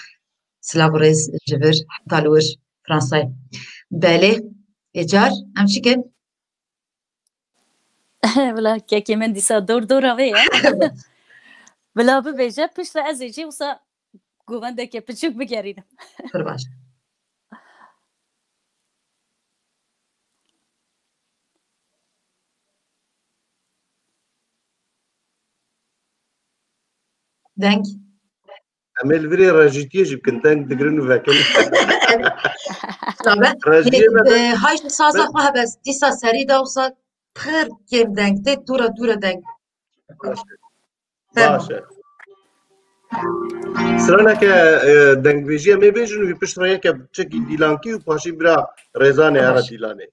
سلاو ریز جبر تالور فرانسای بله اجار همچی کن ولا که من دیسا دور آوه ولا ببیجه پشت از ایجی وسا گوونده که پچوک بگرینم باش دنگ عمل بري راجيتي جيب كنتان دقرن وفاكل هاي سازا خواه بس ديسا سري دوسا خير كيم دنگ تي دورا دنگ باشا سرانا که دنگ بیجی می بیجن وی پشت راه که چکی دیلانکی و پاشی برا رزانه هر دیلانه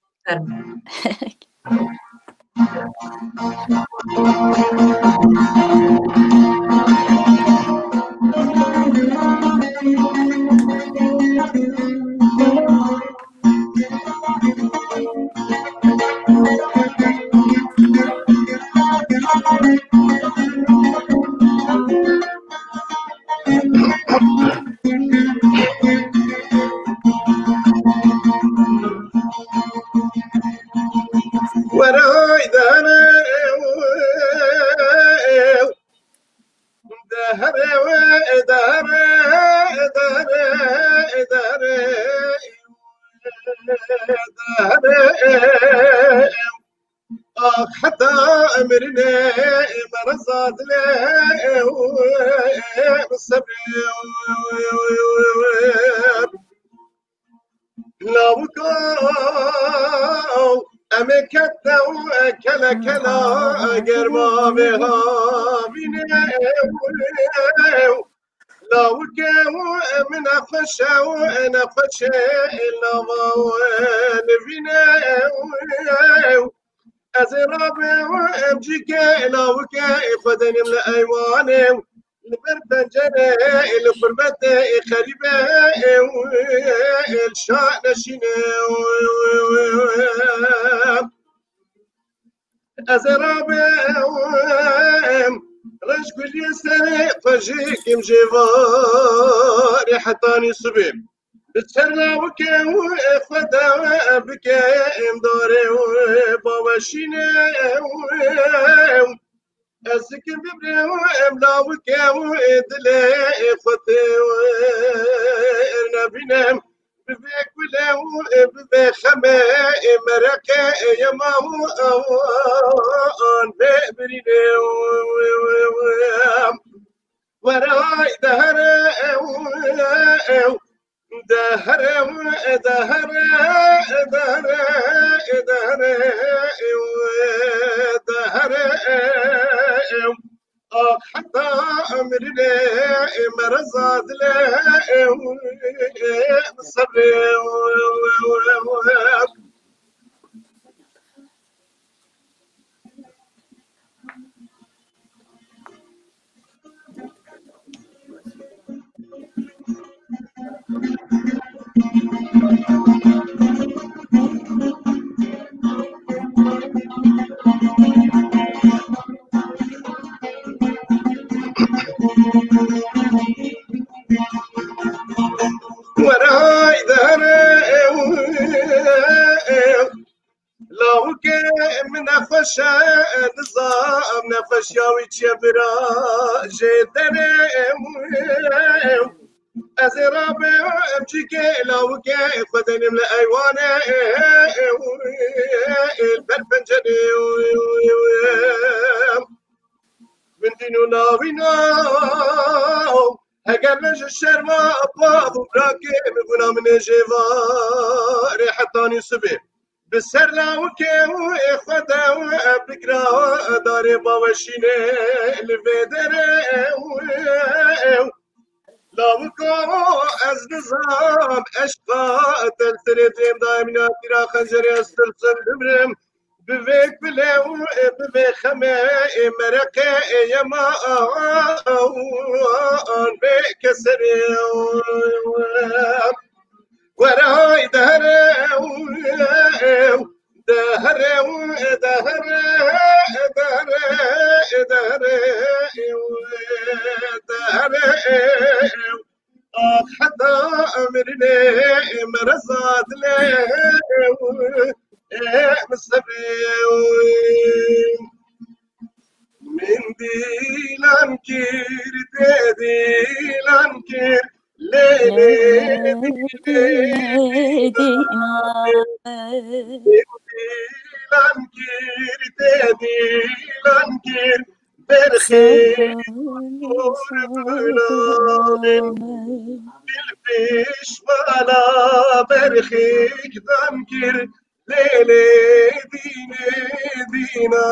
دهره حتى أمرنا مرزاد له بالصبر لا وكاو أمكتا وكلا كلا قرما بها بنا لا وكاو من أخشى وأنا خشى إلا ما نبينا أزرابي وأمجيك إلا وكاي خدني من أيواني البربنجرة القربة خريبة الشاء نشينة أزرابي رجل يسري فجيك مجيفاري حتاني صبيب بتسرى وكاو فدا بكايم داري وباباشيني أسكن ببريو أملا وكاو إدلي فتي ورنبينم بفيك ولاو بفيك خما مركا يماو أوان ببريني وراي دهر دهر دهر دهر دهر دهر حتى أمرنا مرزاد له بالصبر وراي دهر لو كان من أخشى نظام نفشاوي تشبرا جدنا أزرابي أمشيك لو كان خدني من أيوانا البربنجري من دينو ناوينا هقرنج الشرما أبواب وبراكي مقونا من جيفا ريحتاني سبي بالسر لاوكي وإخوة وبكرا داري بابشيني الفيدري لاوكو از نظام أشقاء تلتريتين دايمنا ترا خنجري السلسل ببرم بفيك بلاو بفيك خما مرقى يما بيك سري وراي دهر دهر دهر دهر دهر دهر حتى أمرنا مرزاد له مستبين من ديلان كير ديلان كير ليلي ديلان كير ديلان كير برخي بالبيش ولا برخيك دمكر ليلي ديني دينا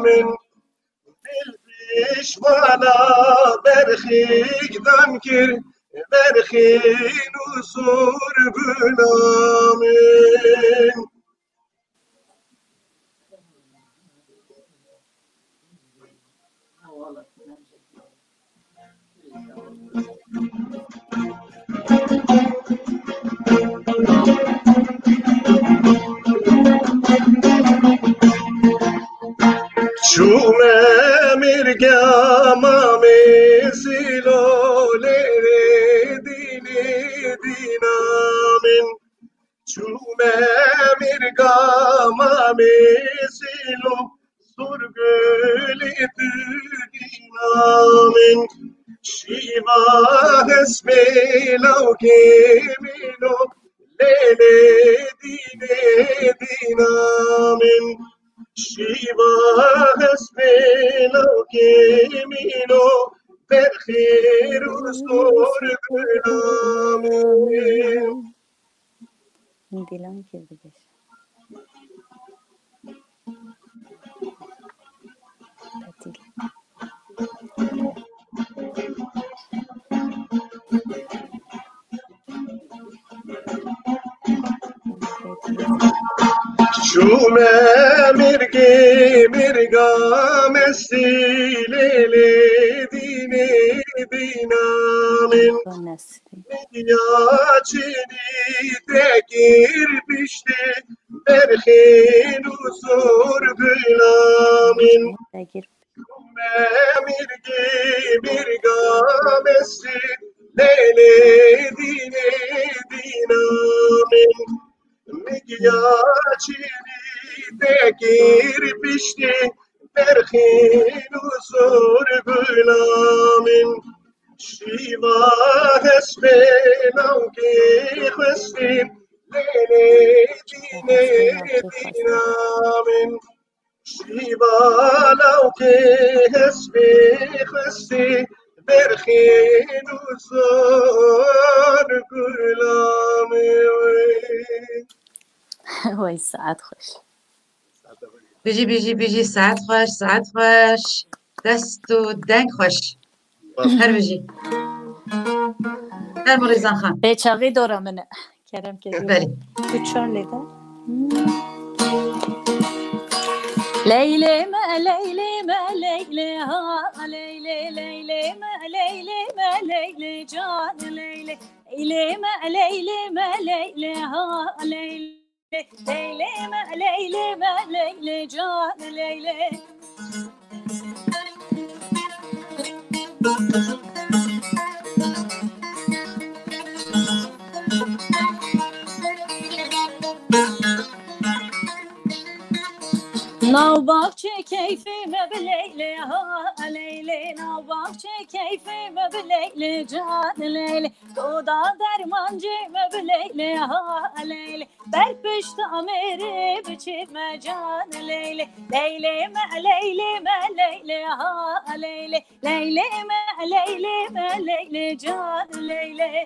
من بالبيش ولا برخيك دمكر برخي نصور بنامين شو ما مرقا ما مسيلو ليلي ديني دينا من شو ما مرقا ما مسيلو سرقلي دينا من شيما اسمي لو كيمينو ليلي ديني دینامن شیوا هسپلو کمینو برخیر و سور گلامن Dilan girdi geç. Tatil. شومه مرگا مسیله دینه دینامن Nesli. یا چینی تگیر بیشته برخین و زور گلامن Gir. مرگا مسیله دینه دینامن میگیا چینی تگیر بیشته برخین و زور گلامن شیوا هسپلو که خستیم لیلی دینه دینامن شیوا لو که هسپی خستی برخین و زار گلامن وای ساعت خوش. بیجی ساعت خوش دست و دنگ خوش هر بیجی هر مریزان خان Beçavi dora mene. Kerem ke diyor. بله Bu Charlie'de. Leyleme leyleme leyle ha leyle leyleme leyleme leyle can leyle leyleme leyleme leyle ha leyle leyleme leyleme leyle can leyle. Navbahçe keyfime bileyle ha leyle Navbahçe keyfime bileyle can leyle Koda dermancime bileyle ha leyle Berpüşte ameri biçime can leyle Leyleme leyleme leyle ha leyle Leyleme leyleme leyle can leyle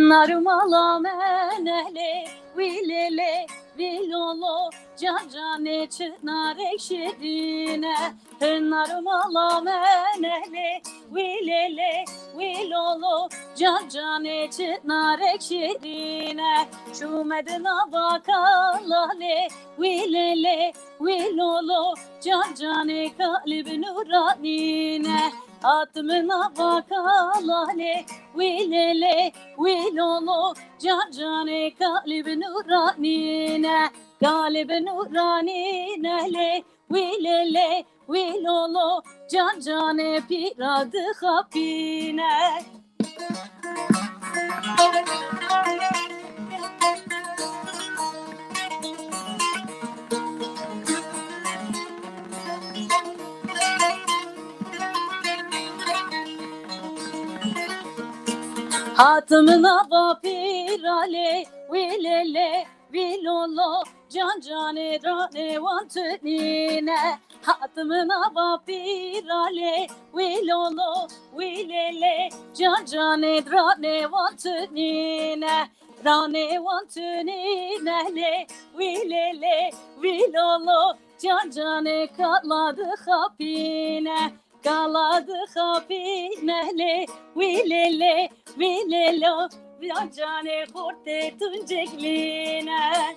Narmala menele vilele vilolo Cacane çınar ekşirine Narmala menele vilele vilolo Cacane çınar ekşirine Şu medına bakalale vilele vilolo Cacane kalbi nuranine Atmına bakalale vilele vilolo Cacane kalbi nuranine Kalbi nuranine le vilele vilolo Cacane piradı hapine Hatımına vapirale vilele vilolo can cane rane vantunine Hatımına vapirale vilolo vilele can cane rane vantunine Rane vantunine le vilele vilolo can cane kaladı hapine Kaladı hapinele vilele vilelo Viacane korte tuncekline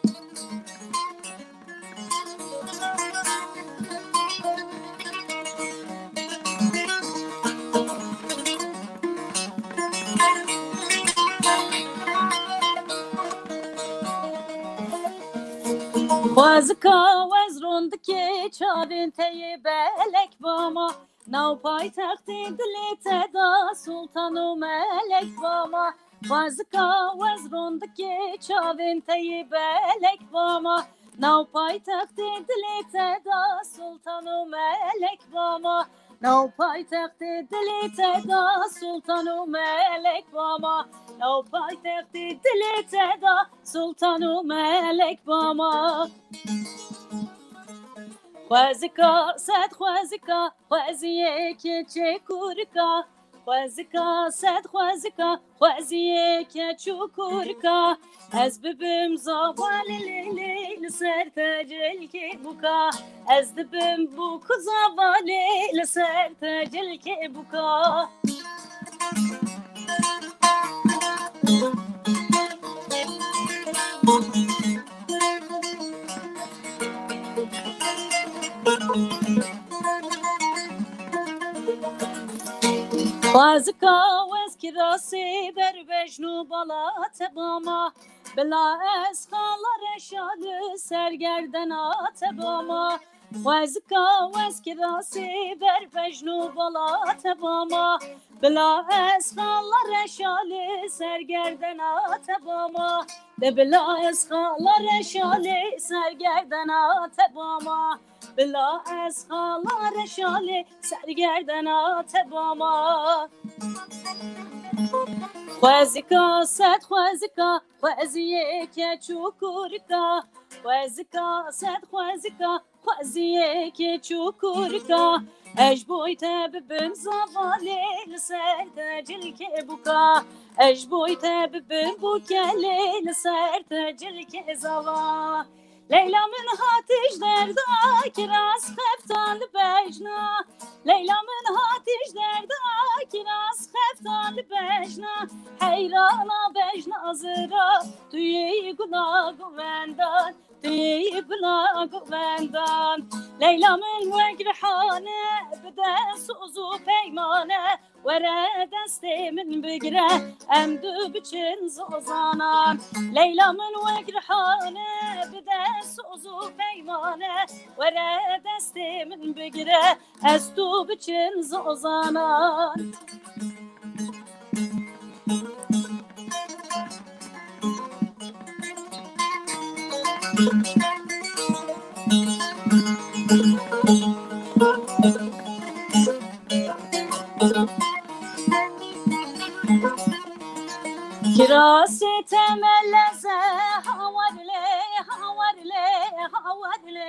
Vazka vazrondke çavin teye belek bama ناو پایتختی دلیت دا سلطان و ملک باما وزکا وزروندکی چاوین تی بلک باما ناو پایتختی دلیت دا سلطان و ملک باما ناو پایتختی دلیت دا سلطان و ملک باما ناو پایتختی دلیت دا سلطان و ملک باما خوازکا صد خوازکا خوازیه که چه کورکا خوازکا صد خوازکا خوازیه که چه کورکا از ببم زابال لیلی لسر تجل که بکا از دبم بوک زابالی لسر تجل که بکا خوازکا وز کراسی بر بجنو بالات باما بلا از خالا رشاد سرگردنات باما خوازکا وز کراسی بر بجنو بالات باما بلا از خالا رشاد سرگردنات باما بلا از خالا رشاد سرگردنات باما بلا از خالا رشال سرگردنات باما خوازکا صد خوازکا خوازیه که چوکورکا خوازکا صد خوازکا خوازیه که چوکورکا اجبویت ببن زوالی لسر تجل که بکا اجبویت ببن بوکلی لسر تجل که زوا لیلا من هاتش دردا کراس خفتان بجنا لیلا من هاتش دردا کراس خفتان بجنا حیرانا بجنا زرا توی گنا گوندان توی بلا گوندان لیلا من وگرحانه بده سوزو پیمانه ورا دستی من بگره ام دو بچن زوزانان لیلا من وگرحانه بده سوزو پیمانه ورا دستی من بگره از دو بچن زوزانان کراسی تملزه هاورله هاورله هاورله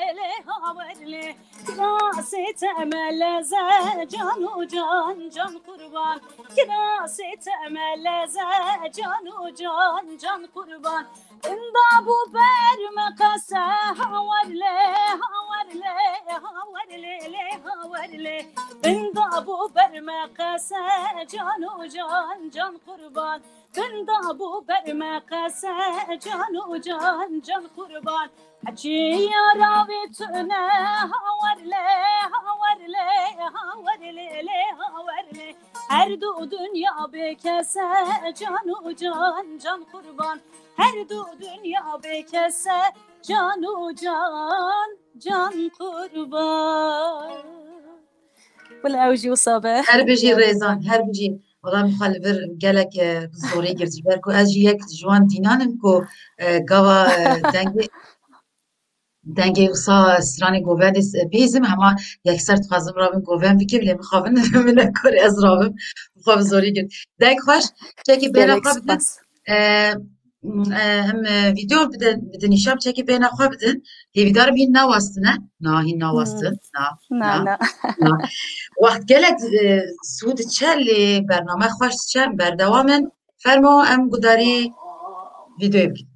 هاورله کراسی تملزه جانو جان جان قربان کراسی تملزه جانو جان جان قربان اندابو بر مقاسه هاورله هاورله هاورله هاورله اندابو بر مقاسه جانو جان جان قربان بندابو بر مقاسه جانو جان جان قربان حجی راوی تونه هاورله هاورله هاورله هاورله هر دو دنیا بکسه جانو جان جان قربان هر دو دنیا بکسه جانو جان جان قربان والأوجي وصابه هر بجي ريزان هر بجي والله مخالفر قالك زوري قرتي بالكو اجي يك جوان دينانم كو قوا دنگه وصا سراني گووندس بيزم هما يكسر تخازم رابن گووند بكم لي مخافن من كوري از رابن مخاف زوري قرت دايك خوش چكي بينا خوابدن هم فيديو بدن يشاب چكي بينا خوابدن هي بدار بين ناواستنه نا هي ناواستن نا وقت قالك سود تشالي برنامه خوش تشال بردوامن فرمو ام قداري فيديو بكم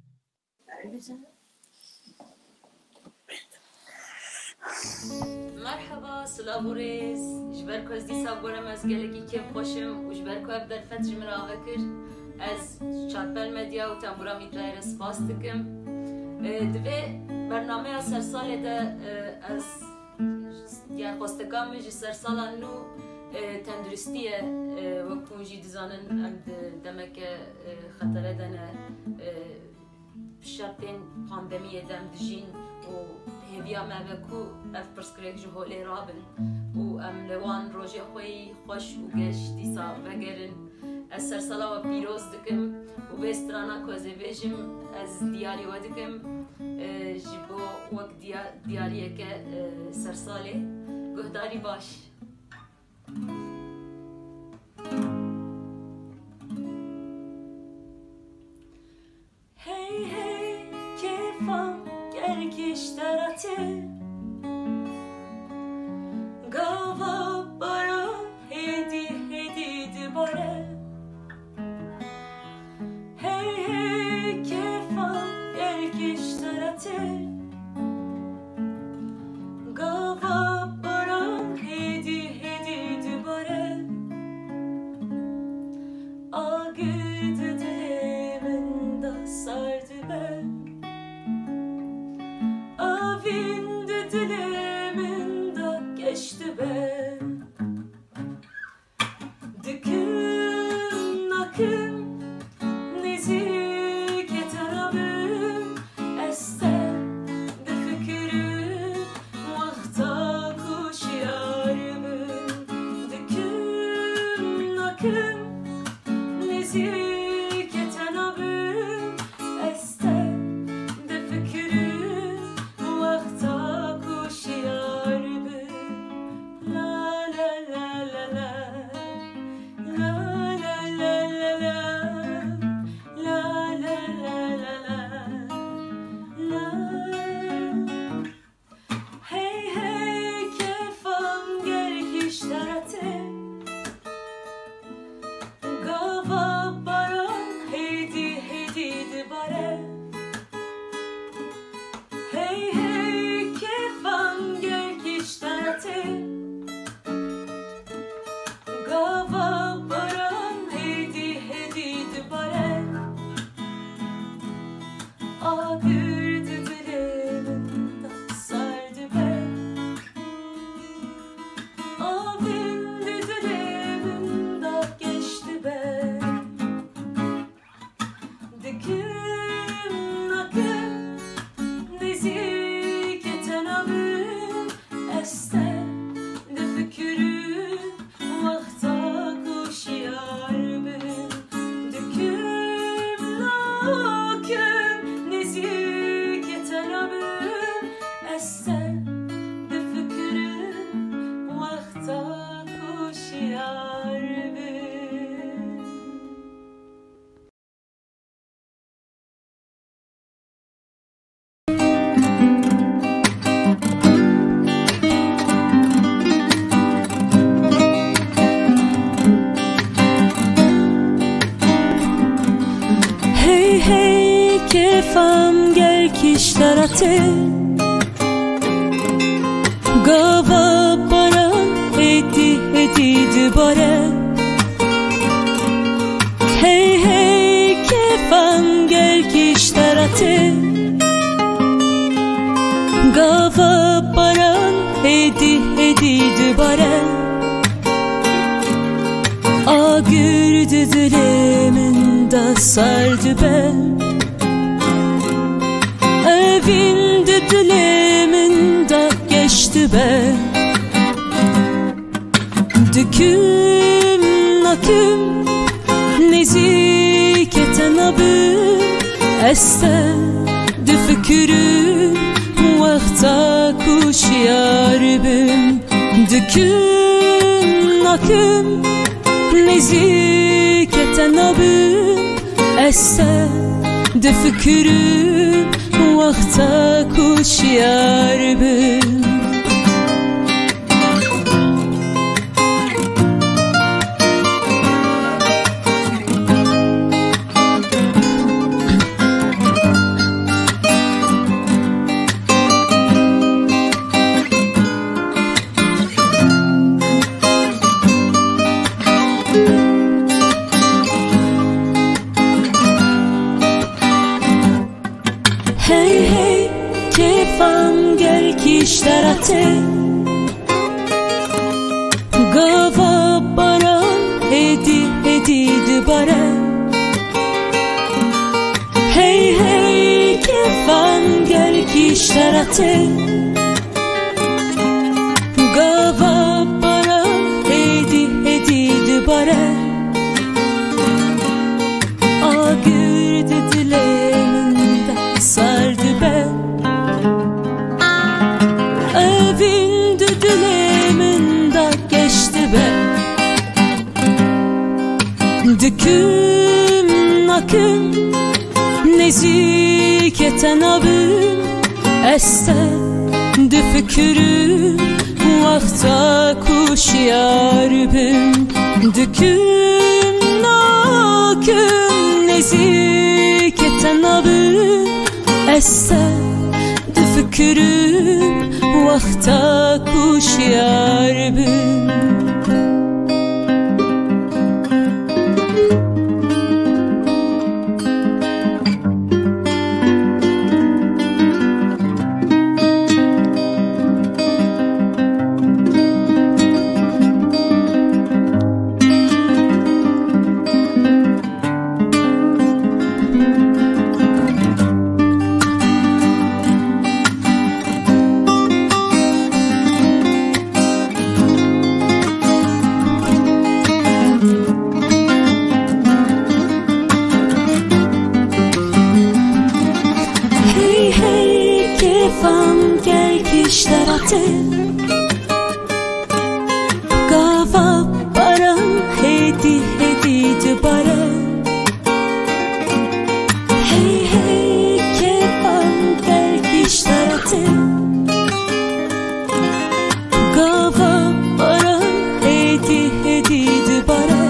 مرحبا سلام و ریز جبرکو از دیسا بورم از گلگی کم خوشم و جبرکو اب در فتر مراوه کر از چارپل مدیا و تنبورا میترای رسپاس دکم دوی برنامه سرسال ده از دیار خواستگان میجی سرسال نو تندرستیه و کنجی دزانن ام دمک خطره دنه شرطين باندemiye dem dijin û hêviya me ve ku ev pirsgirêk ji holê rabin û em li wan rojê xwe xweş û geş dîsa vegerin. Ez sersala we pîroz dikim û vê strana ku ez ê bêjim ez diyarî we dikim ji bo wek diyariyeke sersalê. Guhdarî baş. Hey hey kefam gergiş derate Gava bara hedi hedi dibare Hey hey kefam gergiş derate Gava bara hedi hedi dibare Agıdı dilimin da sardı ben Avindi dilimin da geçti ben Düküm nakım nezik eterabım Esten de fikrim vakta kuşyarımım Düküm nakım nezik eterabım Esten de fikrim vakta kuşyarımım La la la la la La la la la la La la la la la La Hey hey kefam gergiş derate Gava baran hedi hedi dibare Hey hey kefam gergiş derate Gava baran hedi hedi dibare Agırdı dilimin da sardı ben Avindi dilimin da geçti ben Düküm nakım nezik etenabım Esten de fikrim vakta kuşyarımım Düküm nakım nezik etenabım Esten de fikrim vakta kuşyarımım Hey hey kefam gergiş derate Gava bara hedi hedi dibare Hey hey kefam gergiş derate Gava bara hedi hedi dibare Agırdı dilimin da sardı ben Evindi dilimin da geçti ben Düküm nakım nezik etenabım Esten de fikrim vakta kuşyarımım Düküm nakım nezik etenabım Esten de fikrim vakta kuşyarımım Hey hey kefam gergiş derate Gava bara hedi hedi dibare Hey hey اشترته گاوا برا هدی دوباره آگرد دلمنده sardı be evin dilimin geçti be düküm nakım neziketen abim este düfükürüm vakta kuş yarbim düküm nakım neziketen abim este düfükürüm vakta kuş yarbim Gava bara hedi dubare Hey hey kefam gel iştarate Gava bara hedi dubare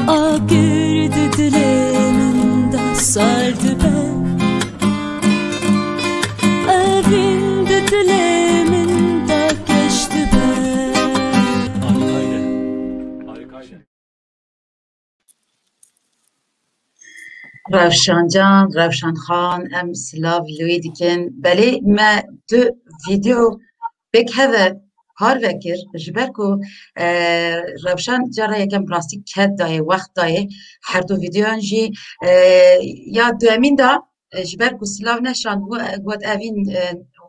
Agirdi diliminde sardı be diliminde geçti be. Harikaydı. Ravşan Can, Ravşan Xan, em silav lûyî dikin. Belê me du video pêk heve har vekir ji ber ku Ravşan cara yekem rastî ket daye, wext daye her du videoyan jî ya duemîn da ji ber ku silav neşand got evîn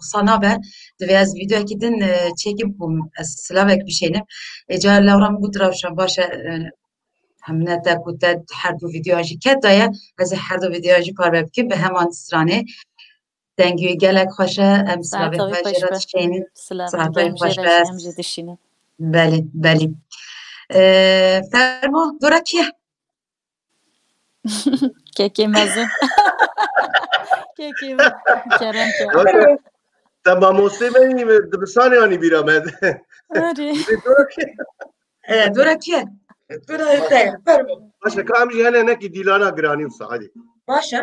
wisa nabe divê ez videoyekî din çêkim ku ez silavek bişênim cara lewra min got Ravşan baş e hemine te ku te her du videoyan jî ket daye ez ê her du videoyan jî parve bikim bi heman stranê dengûyê gelek xweş e em silavê xwe jê re dişînin saetayê xweş be belê belê fermo dora kî ye Kekê mezin kekê kerem Te mamostê me dibistanê anî bîra me dora kî ye dora te fermo Başa ka em jî hene nekî dîlana giranî wisa hadi baş e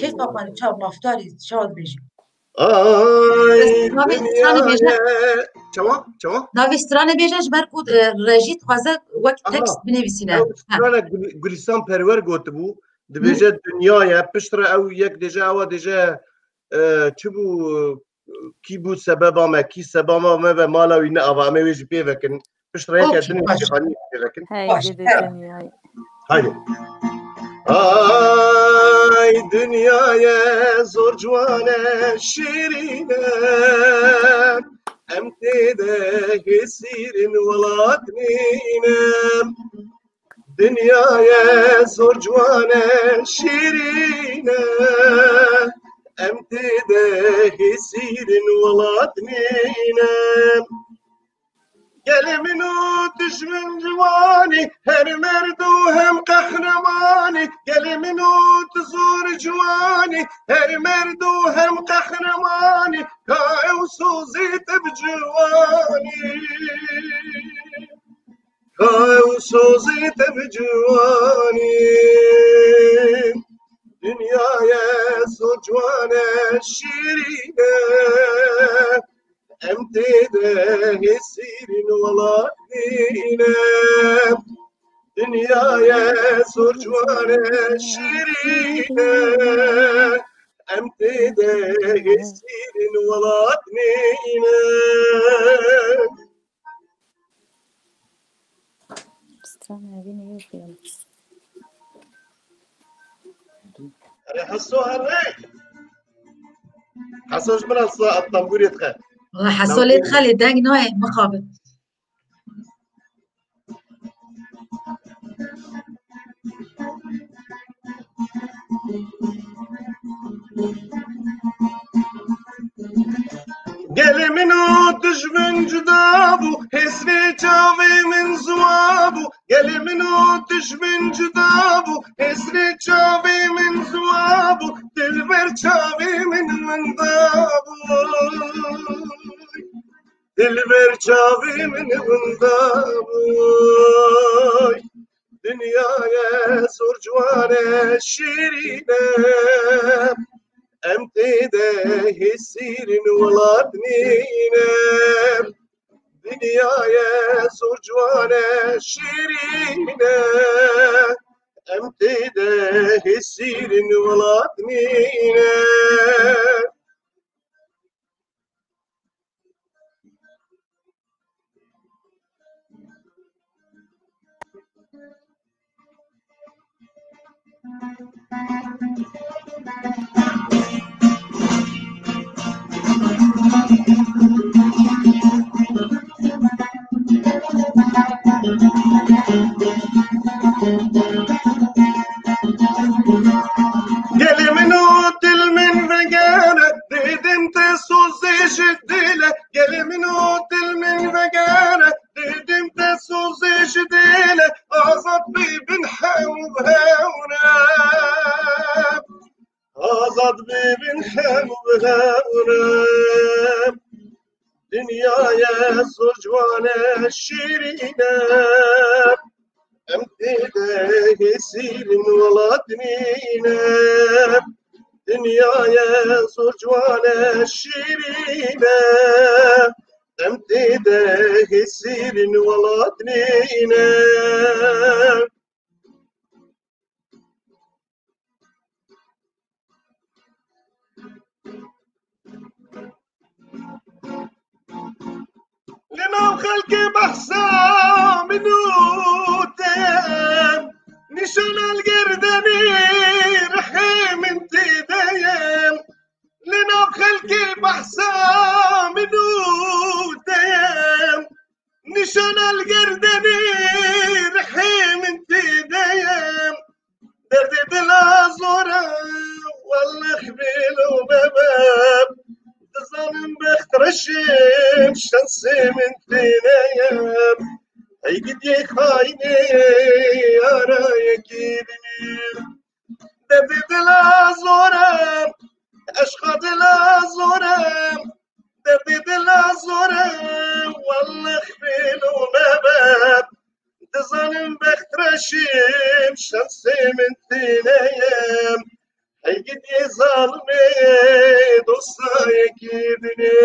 kêf papanî çav maftarî çav dibêjî Ay dünyaya Çawa çawa navê stranê bêje ji ber ku rejî dixwaze wek tekst binivîsîne strana Gulistan perwer gotibû dibêje dünyaya piştre ew yek dêje ewa dêje çi bû kî bû sebeba me kî sebaba me ve mala wî ne ava em ê wê jî pê vekin piştre yek dinê jîhanî pê vekin haydi Ay dünyaya zor civane şirine em têde hêsîrin welat nîne dünyaya zor civane şirine em têde hêsîrin welat nîne Gelimin o düşmün civani her merdu hem kahramani Gelimin o zor civani her merdu hem kahramani Kaev sozit bcivani Kaev sozit bcivani Dünyaya socvane şirine Em têde hêsîrin welat nîne Dünyaya zor civane şirîne Em têde hêsîrin welat nîne Hesso herrê حسوش من الطنبور يتخا والله حسوليت خالي دنگ نوعي مخابط قال منو تشمن جدابو حسري جاوي من زوابو قال منو تشمن جدابو حسري جاوي من زوابو دلبر جاوي من دابو دلبر جاوي من دابو دنيا زور جوانه شيرينه امتده هسيرن ولادنينا دنيا زور جوانه شيرينه امتده هسيرن ولادنينا قال منو تل من فقانة ريد انت سوزي شديلة قال منو تل من فقانة ريد انت سوزي شديلة أعصد بي بنحاوب هاونا أعصد بي بنحاوب هاونا دنيا يا زوجوانا الشيرينة امتده سير ولادنينا دنيا يا زوجوانا الشيرينة امتده سير ولادنينا لما خلقي بحسا منوتين نشان القردني رحيم انتي دايم لنا خلقي بحسا منوتين نشان القردني رحيم انتي دايم دردي بلا زورة والله خبيل وباباب ظالم بخترشم شنسي من تنايم اي قد يخايني انا يكيدني دردي دلا زورم اشقى دلا زورم دردي دلا زورم والله خبيل ومباب ظالم بخترشم شنسي من تنايم اي قد يظلمي دوسا يكيدني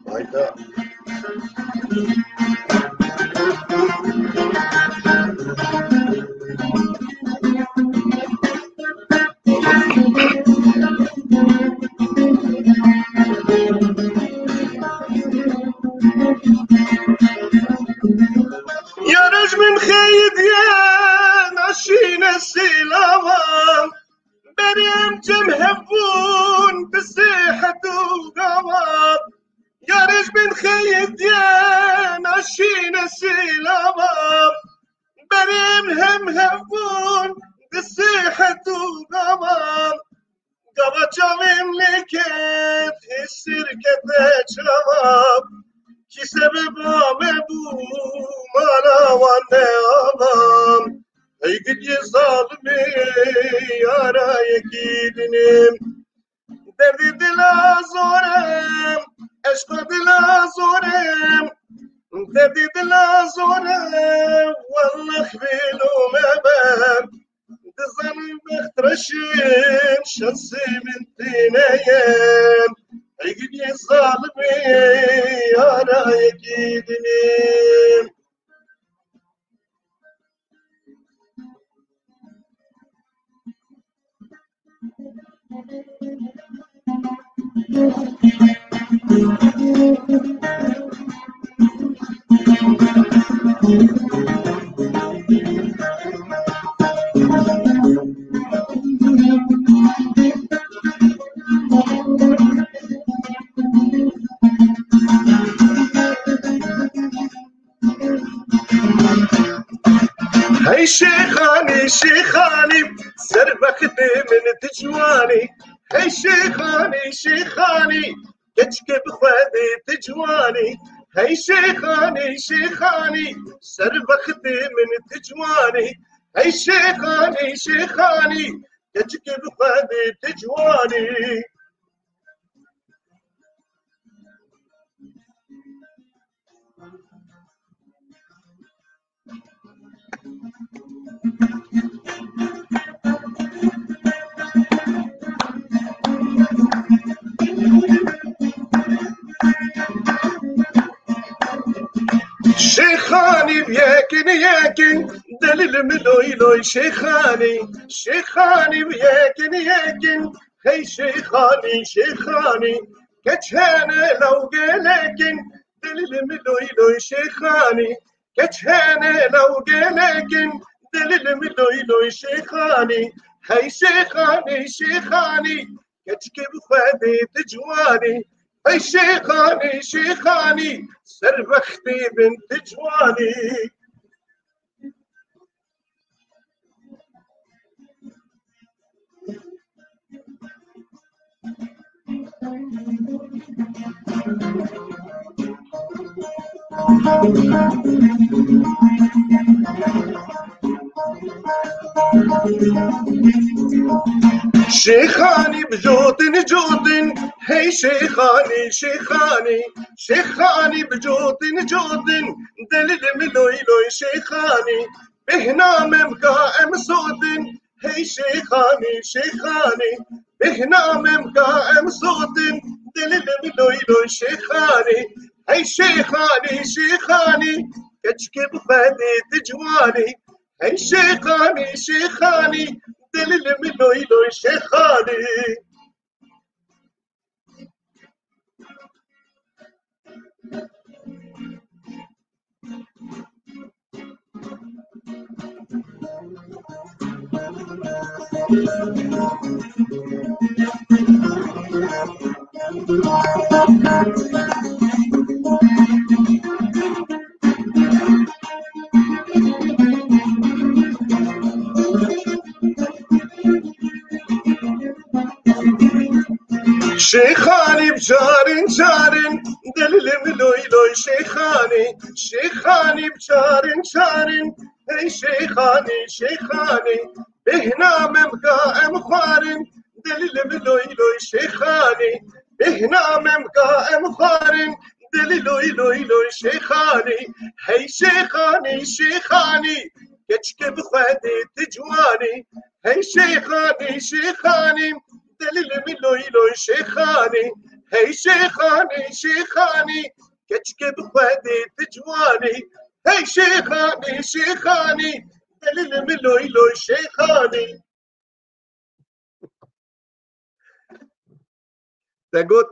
هايدا يا رجل من خيد يا نشين السلاوة بريم تمهفون بسيحة وقواب يا رجل من خيد يا نشين السلاوة بريم هم هفون بسيحة وقواب قبا جاويم لكت السركة جواب کی سبب آمدو مالا وانه آبام ای گدی ظالمی یارا یکیدنیم دردی دلا زورم عشق دلا زورم دردی دلا زورم والله خبیلو مبم دزنم بخترشم شنسي من تنايم ايقني ظالمي انا يكيدني هی شیخانی شیخانی سر وقت من تجوانی هی شیخانی شیخانی کچ که بخواد تجوانی هی شیخانی شیخانی سر وقت من تجوانی هی شیخانی شیخانی کچ که بخواد تجوانی شيخاني بياكن ياكن دليل ملوي لوي شيخاني شيخاني بياكن ياكن هي شيخاني شيخاني كتشاني لو قالكن دليل ملوي لوي شيخاني كتشاني لو قالكن دليل ملوي لوي شيخاني هي شيخاني شيخاني كتشكي بفادي تجواني هي شيخاني شيخاني سربختي بنت جواني شيخاني بجودن جودن هي شيخاني شيخاني شيخاني بجودن جودن دليل ملوي لوي شيخاني بهنا مقائم صودن هي شيخاني شيخاني بهنا مقائم صودن دليل ملوي لوي شيخاني هي شيخاني شيخاني كتشكي بفادي تجواني هي شيخاني شيخاني دليل ملوي لوي شيخاني شيخاني بجارن جارن دليل ملوي لوي شيخاني شيخاني بجارن جارن هي شيخاني شيخاني بهنا مقائم خوارن دليل ملوي لوي شيخاني بهنا مقائم خوارن دليل لوي لوي شيخاني هي شيخاني شيخاني كتشكي بخوادي تجواني هي شيخاني شيخاني دليل ملوي لوي شيخاني هي شيخاني شيخاني كتشكي بخوادي تجواني هي شيخاني شيخاني دليل ملوي لوي شيخاني تقول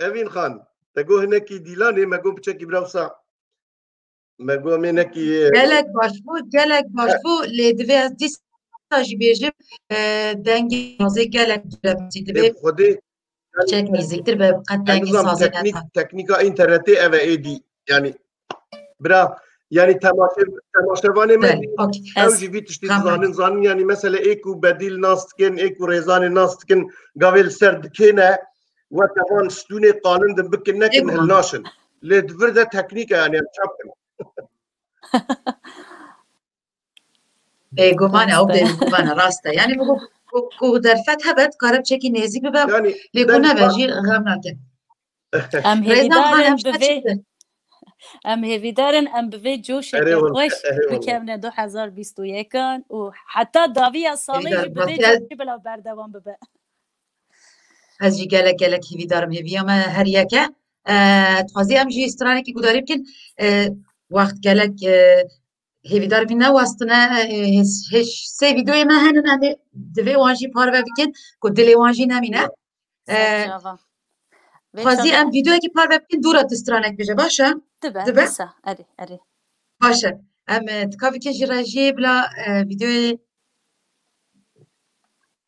أمين خان تقول هناكي ديلاني ما قوم بتشكي براوسا ما قوم هناكي جالك باشبو لدفع ديس تاجي بيجب دنگي نازي جالك دلبتي دبي خدي تشك ميزيكتر بقد دنگي نظام سازي نتا تكنيكا انترنتي اوا ايدي يعني برا يعني تماشاوان ما اوكي او جي تشتي زانن يعني مثلا ايكو بديل ناستكن ايكو ريزان ناستكن قابل سرد كينا وتوان ستوني قانون دبكن نكن هالناشن لدفر ده تكنيكا يعني تشابن بگمان او بگمان راسته یعنی بگو کو در فتح بد کارب چکی نزیک ببر يعني لیکونه بجیر غم نکن ام ريزان خان هیویدارن همش بوی تشکر ام هیویدارن ام بوی جوش أري والله، خوش أري والله. بکمنه 2021 و حتی داوی سالی هیویدار جی بوی باید- جوشی بلا بردوام ببه از جی گلک هیوی دارم هیوی اما هر یکه تخوازی هم جی استرانی که گداری بکن وقت گلک هیوی دار بینه وستنه هش سه ویدیوی من هنن هم دوی وانجی پار و بکن که دلی وانجی نمینه سرچاوا خوازی ام ویدیو کی پار ببین دورا دسترانک بجه باشه دبه دبه دسا اری باشه ام تکاوی که جراجی بلا ویدیو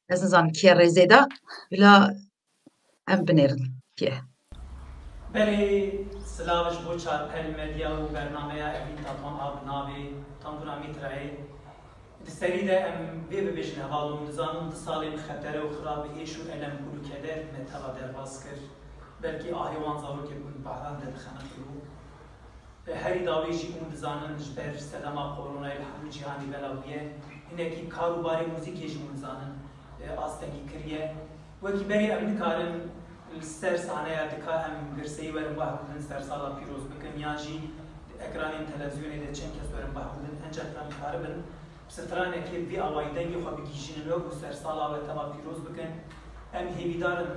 از نظام کی رزیدا بلا ام بنرن کیه بله سلاوش بو چار پل مدیا و برنامه اوین تاپان آب ناوی تنبورا میترعی دستريده ام بيجن هوالو نظام سالم خطر و خراب ايش و الم كل كده متوا در باسكر بلكي اهيوان زارو كي بون بعضان ده خنقلو هري داويجي اون دزانن جبر سلام كورونا الحمد جهاني بلاويه هنكي كارو باري موزيك يجي دزانن استگی کریه وکی بری امن کارن السر صحنه دکا ام گرسی ورم بحثن سر سالا پیروز بکن یاجی اکران تلویزیونی ده چند کس ورم بحثن انجام کاربن سترانه که بی آوایدنگی خو بگیجین رو و سر سالا و تبا پیروز بکن ام هیویدارن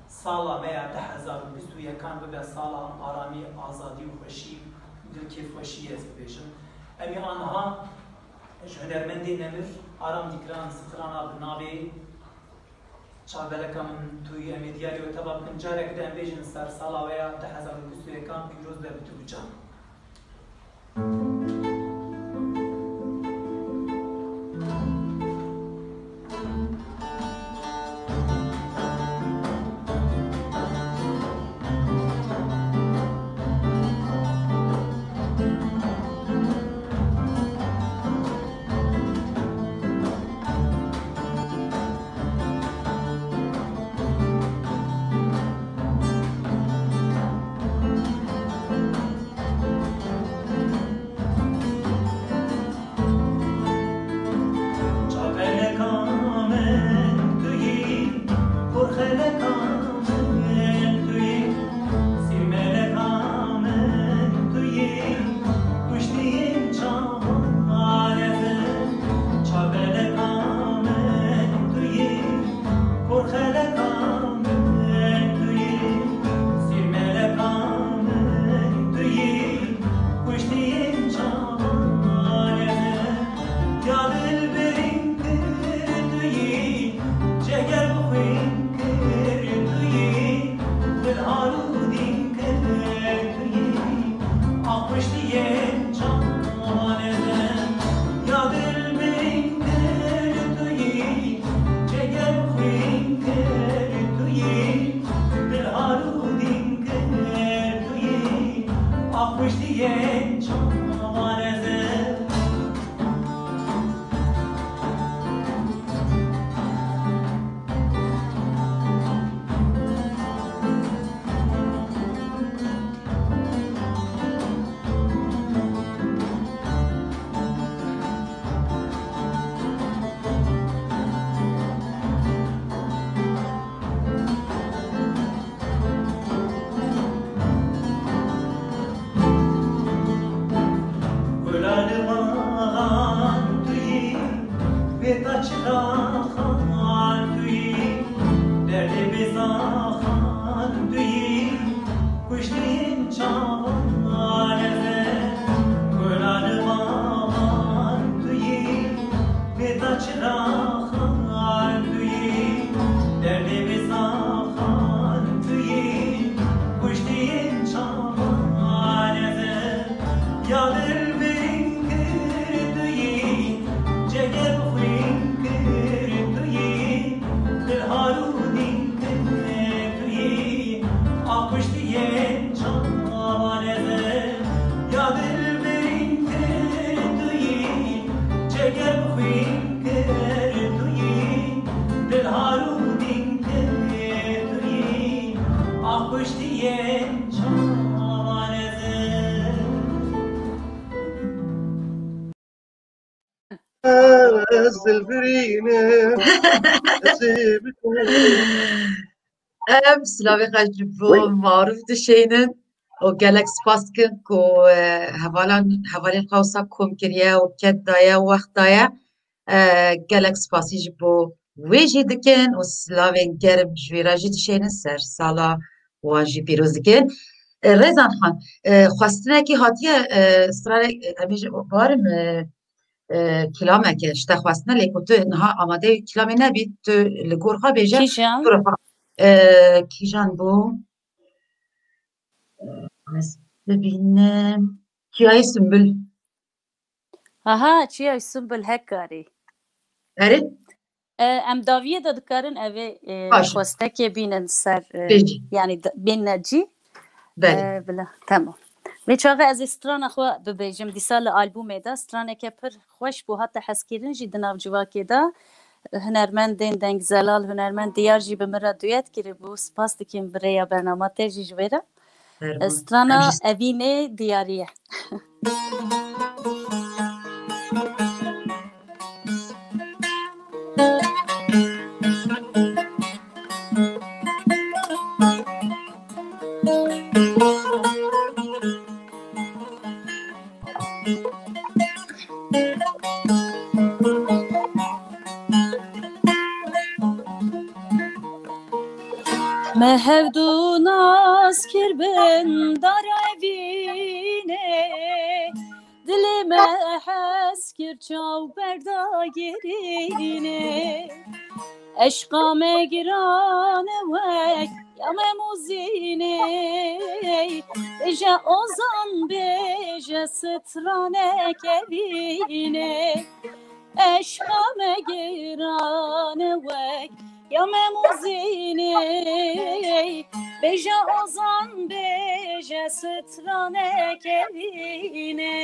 سالا میا 2021 کان به سالا آرامی آزادی و خوشی دل کیف خوشی از بیشن امی آنها هنرمندی نمر آرام دیگران سترانا بنابی چابلکم توی امیدیاری و تبا بکن جارک ده بیشن سر سالا و 2021 کان پیروز به بتوجان ام سلاوی خجبو معروف دشینن و گلکس پاسکن کو حوالین خواسا کم کریه و کد دایه و وقت دایه گلکس پاسی جبو ویجی دکن و سلاوی گرم جویراجی دشینن سر سالا وانجی پیروز دکن رزان خان خواستنه که هاتیه سرانه امیج بارم کلامه که شته خواستنه لیکو تو نها آماده کلامی نبید تو لگورها بیجه کیجان کیجان بو Az bibînim. Çiyayê Sümbül. Aha çiya Sümbül hekkarî. Erê? Em daviyê de dikarin evê Baş. xwestekê bînin ser Pêjî. yani bên necî. Belê. Bila tamam. Vê çaxa ez ê strana xwe bibêjim dîsa li albûmê de straneke pir xweş bû heta hezkirin jî di nav civakê de hunermendên Deng Zelal hunermend diyar jî bi min re duyet kiribû spas dikim bi rêya bernama te jî ji wê re. Strana Evînê Diyarî ye. Me hevdû naz kirbin dara evînê dilê me hez kir çaw berda gerînê eşqa me giran wek ya me muzînê bêje ozan bêje stranek evînê eşqa me giran wek ya me muzînê bêje ozan bêje stranek evînê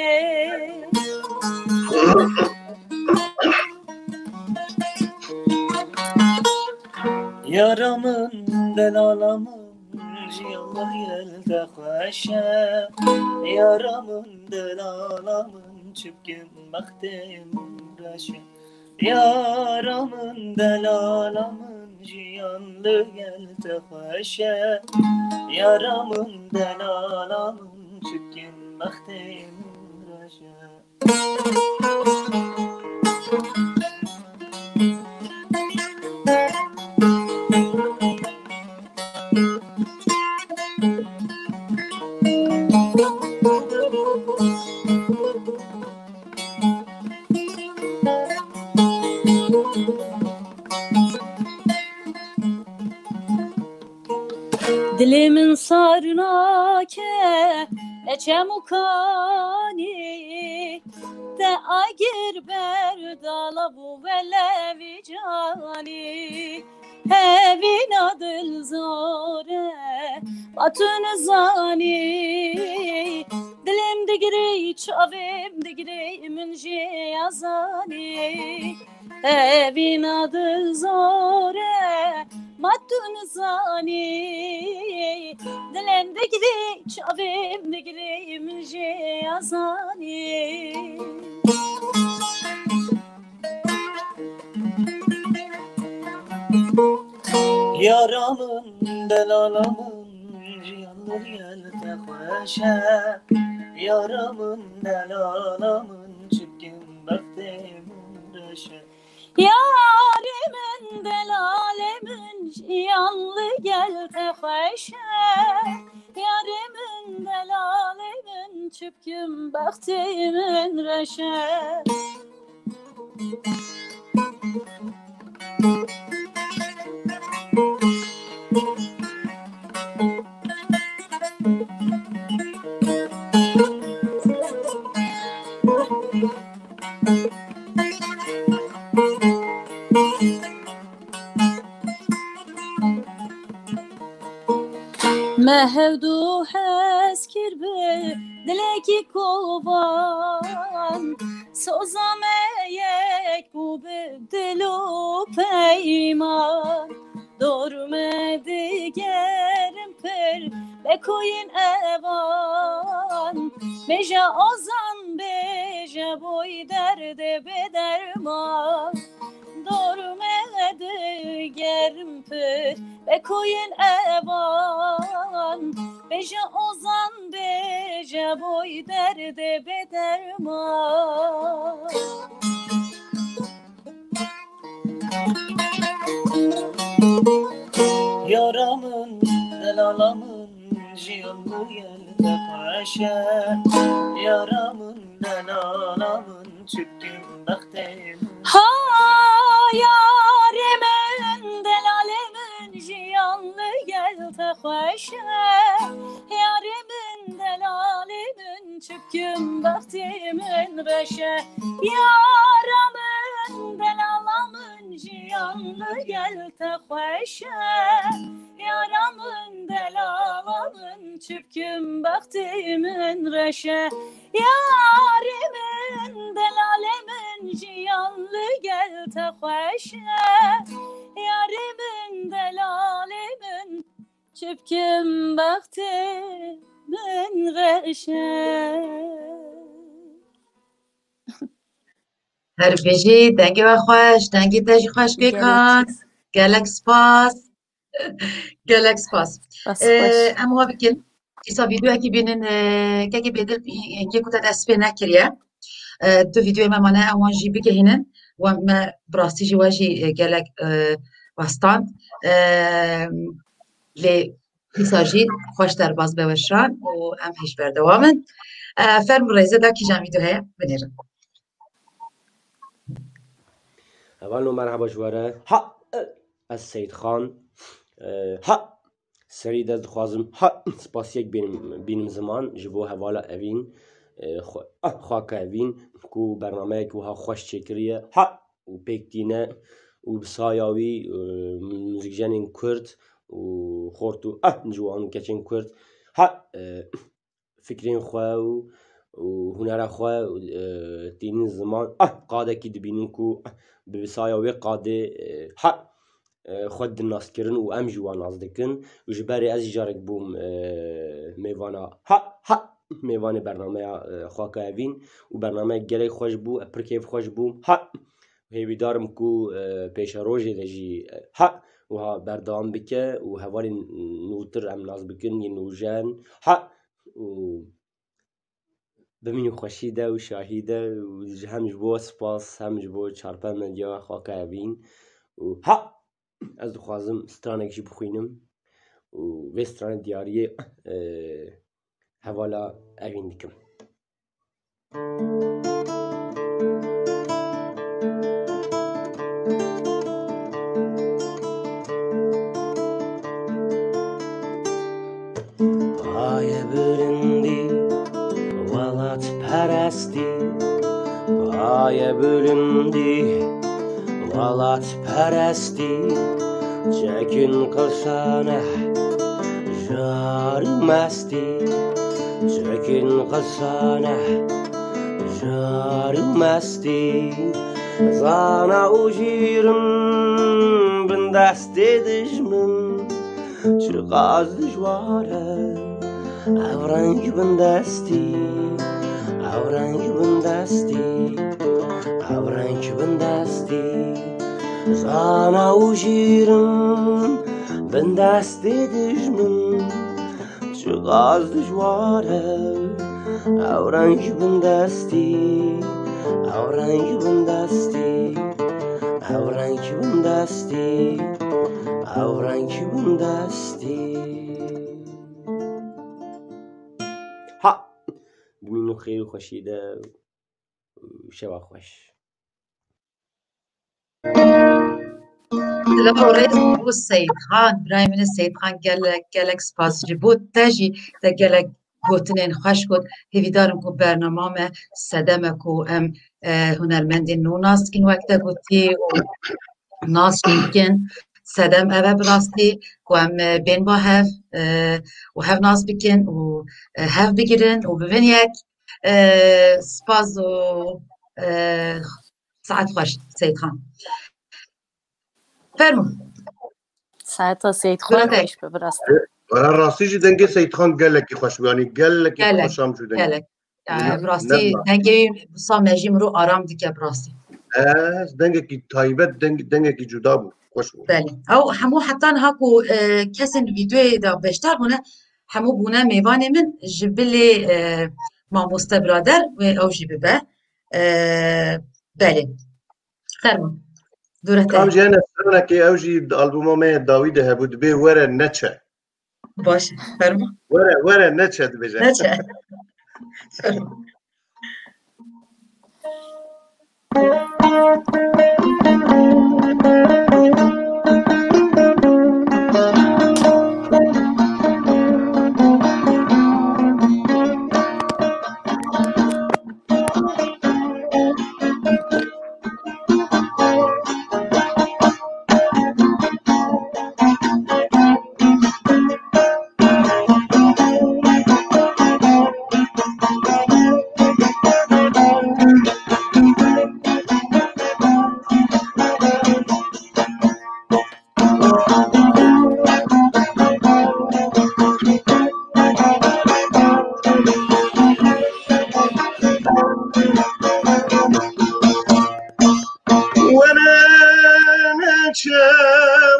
Yaramın delalamın jiyanlar yelde xweşe Yaramın delalamın çipkin mextem reşe Yaramın delalamın jiyanlar yelde xweşe Yaramın delalamın çipkin mextem reşe Dilê min sar nake ne çemûkanî te agir berdala bû velevî canî hevîna dil zore batun zanî dilim digirî çavêm digirî min jê yazanî hevîna dil zore matun zanî dilim digirî çavêm digirî min jê yazanî Yaramın delalamın jiyanlar yelde xweşe Yaramın delalamın çipkin mextem reşe Yarimin delalemin yanlı gel te xweşe Yarimin delalemin çipkin baxtimin reşe Me hevdû hez kirbe dilekî kovan soza me yek bû bi dil û peyman dorme digerim pir bekoyîn evan bêje ozan bêje boy derde bederman dorme digerim pir bekoyîn evan bêje ozan bêje boy derde bederman Yaramın delalamın jiyanlar yelde xweşe Yaramın delalamın çipkin mextem Ha yarimin delalemin jiyanlı gel te xweşe Yarimin reşe yaramın delalamın ciyanlı gel te xoşe yaramın delalamın çüpkün baktimin reşe yarimin delalemin ciyanlı gel te xoşe yarimin delalemin çüpkün baktimin reşe هر بجی دنگی و خوش دنگی تجی خوش بکن گلک سپاس گلک سپاس اما بکن ایسا ویدیو اکی بینن که بیدر که کتا دست پی نکریه دو ویدیو ممانه اوان جی بگهینن و ما براستی جی واجی گلک وستاند لی ایسا جی خوش در باز بوشان و ام هیچ بردوامن فرم رایزه دا کی جان ویدیو هیا بنیرن اول مرحبا جواره ها از سید خان ها سری دست خوازم ها سپاسیک بینم زمان جبو حوالا اوین خاک اوین کو برنامه کو ها خوش چکریه ها و پیکتینه و بسایاوی موزیک جنین کرد و خورتو جوان کچین کرد ها فکرین خواه و هنر خواه تین زمان قاده کی دبینن کو بسایاوی قاده ها خود ناس کرن و ام جوان ناز دکن و جبری از جارک بوم میوانا ها میوان برنامه خاک اوین و برنامه گلی خوش بو پرکیف خوش بوم ها هیوی دارم کو پیش روژه دجی ها و ها بردام بکه و هواری نوتر ام ناز بکن ی نوجان ها و بمینو خوشیده و شاهیده و هم جبو سپاس هم جبو چارپا مدیا خاک اوین و ها از دخوازم سترانک جی بخوینم و وی ستران دیاریه حوالا اوین دکم پای بلندی ولات پرستی پای بلندی ولات پرستی چکن قلشانه جار مستی چکن قلشانه جار مستی زانا اوجیرم بندست دجمن چقاز دجواره اورنگ بندستی اورنگ بندستی اورنگ بندستی زانا اوجیرم بندستی دجمن چقاز دجواره اورنگ بندستی اورنگ بندستی اورنگ بندستی اورنگ بندستی ها بمینو خیر و خوشیده و شبا خوش لما وريت بو السيد خان براي من السيد خان قالك سباس جبوت تاجي قالك گوتنین خوش کد هیویدارم کو برنامه سدمه کو ام هنرمندین نو ناسکین وقتا گوتی و ناسکین سدم اوه براستی کو ام بین با هف و هف ناس بکن و هف بگیرن و ببین یک سپاس و ساعت خوش سید خان فرمو ساعت سید خان خوش ببراستی راستی جی دنگی سید خان گلکی خوش بیانی گلکی خوشم شو دنگی براستی دنگی سام نجیم رو آرام دیگه براستی دنگی تایبت دنگی جدا بود خوش بود بله او همو حتی هاکو کسین ویدیو دا بشتر هونه همو بونه میوان من جبلی ماموسته برادر و او جبه بله فرمون دورته کام جانه سرنا که او جی آلبوم ما داوید هبود به وره نچه باشه فرمون وره نچه بجه نچه فرمون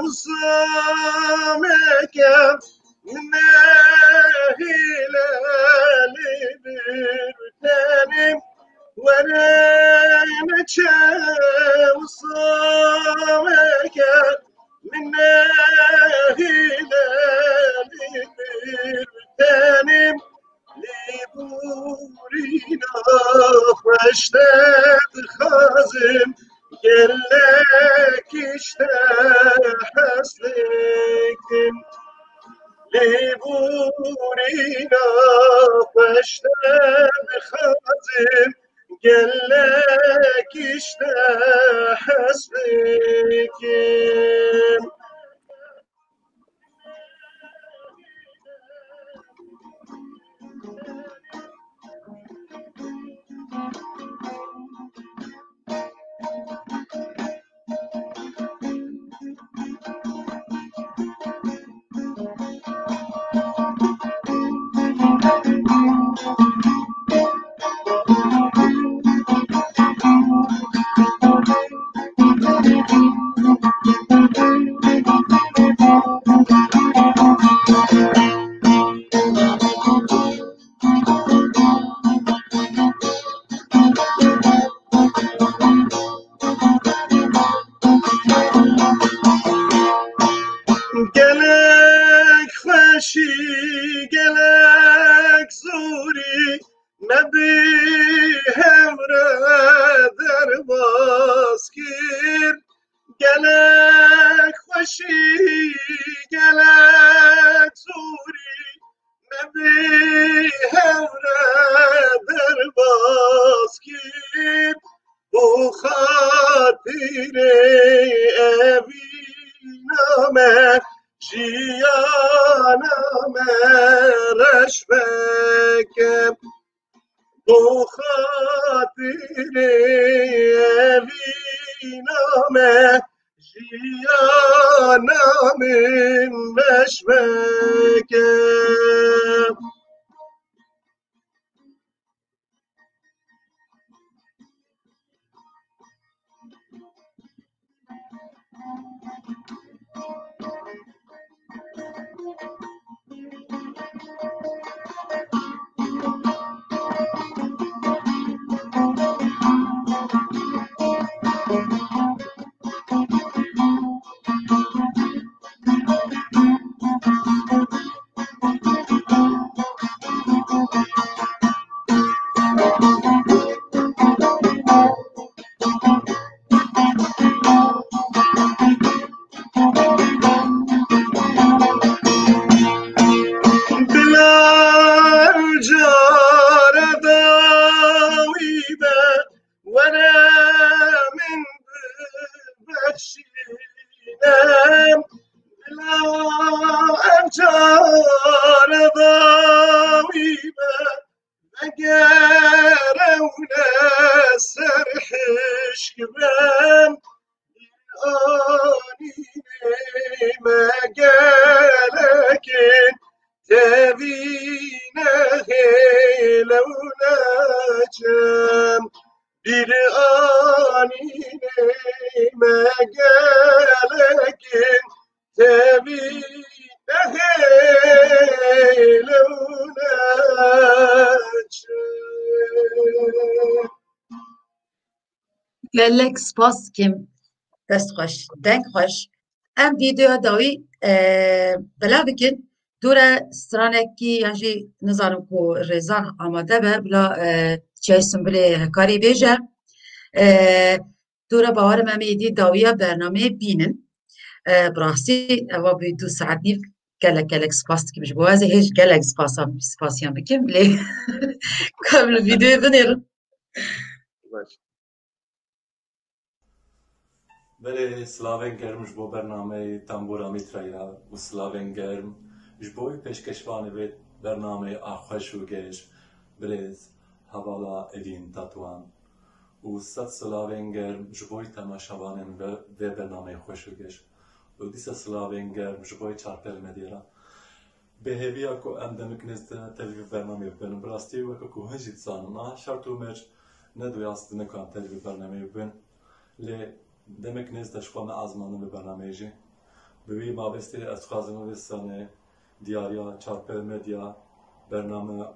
وصامك من هلالي برتانم وانا وصامك من هلالي برتانم لبورينا فاشتد خازم قالك اشتحسلكم لبورينا فاشتد خازم قالك اشتحسلكم گلک خوشی گلک زوری نبی همرا در باز کن گلک خوشی گلک زوری نبی همرا در باز کن بو خاطر اوی نامه جیانم رشبکم بو خاطر اوینامه جیانم رشبکم bir anine megelekin tevine heylevneçem. gelek spas kim dest xoş denk xoş em videoya dawî bela bikin dûre stranekî yan jî nizanim ku rêzan amade be bila çay Sümbülê hekarî bêje dûre bawerim em ê êdî dawiya bernameyê bînin bi rastî ewa bû 2 saet nîv gelek spas dikim ji bo ez ê hêj gelek spasiyan bikim lê em li videoyê binêrin. Bele slavên germ ji bo bernameyê Tembûra Mîtraya û slavên germ ji bo pêşkeşvanê vê bernameyê a xweş û gêj birêz hevala evîn Tetwan û sed slavên germ ji bo temaşevanên vê bernameyê xweş û gêj û dîsa slavên germ ji bo çarpêl medyera bêhêviya ku em demik nêzde tevî vê bernameyê bibin bi rastî weke ku hûn jî dizanin a şert û mêrc neduyastin ku em tevî vê bernameyê bibin lê demek nêzde ji xwe me ezmanin vê bernameyê jî بوی مابستی از خوازم وستانه دیاریا چارپل مدیا برنامه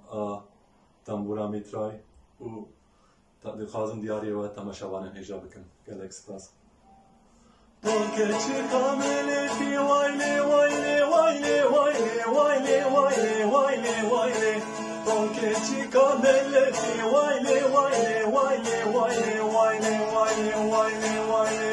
تنبورا میترای و خوازم دیاری و تماشاوانه هجا بکن گلک سپاس Polkeci kameleti vayli vayli vayli vayli vayli vayli vayli vayli Polkeci kameleti vayli vayli vayli vayli vayli vayli vayli vayli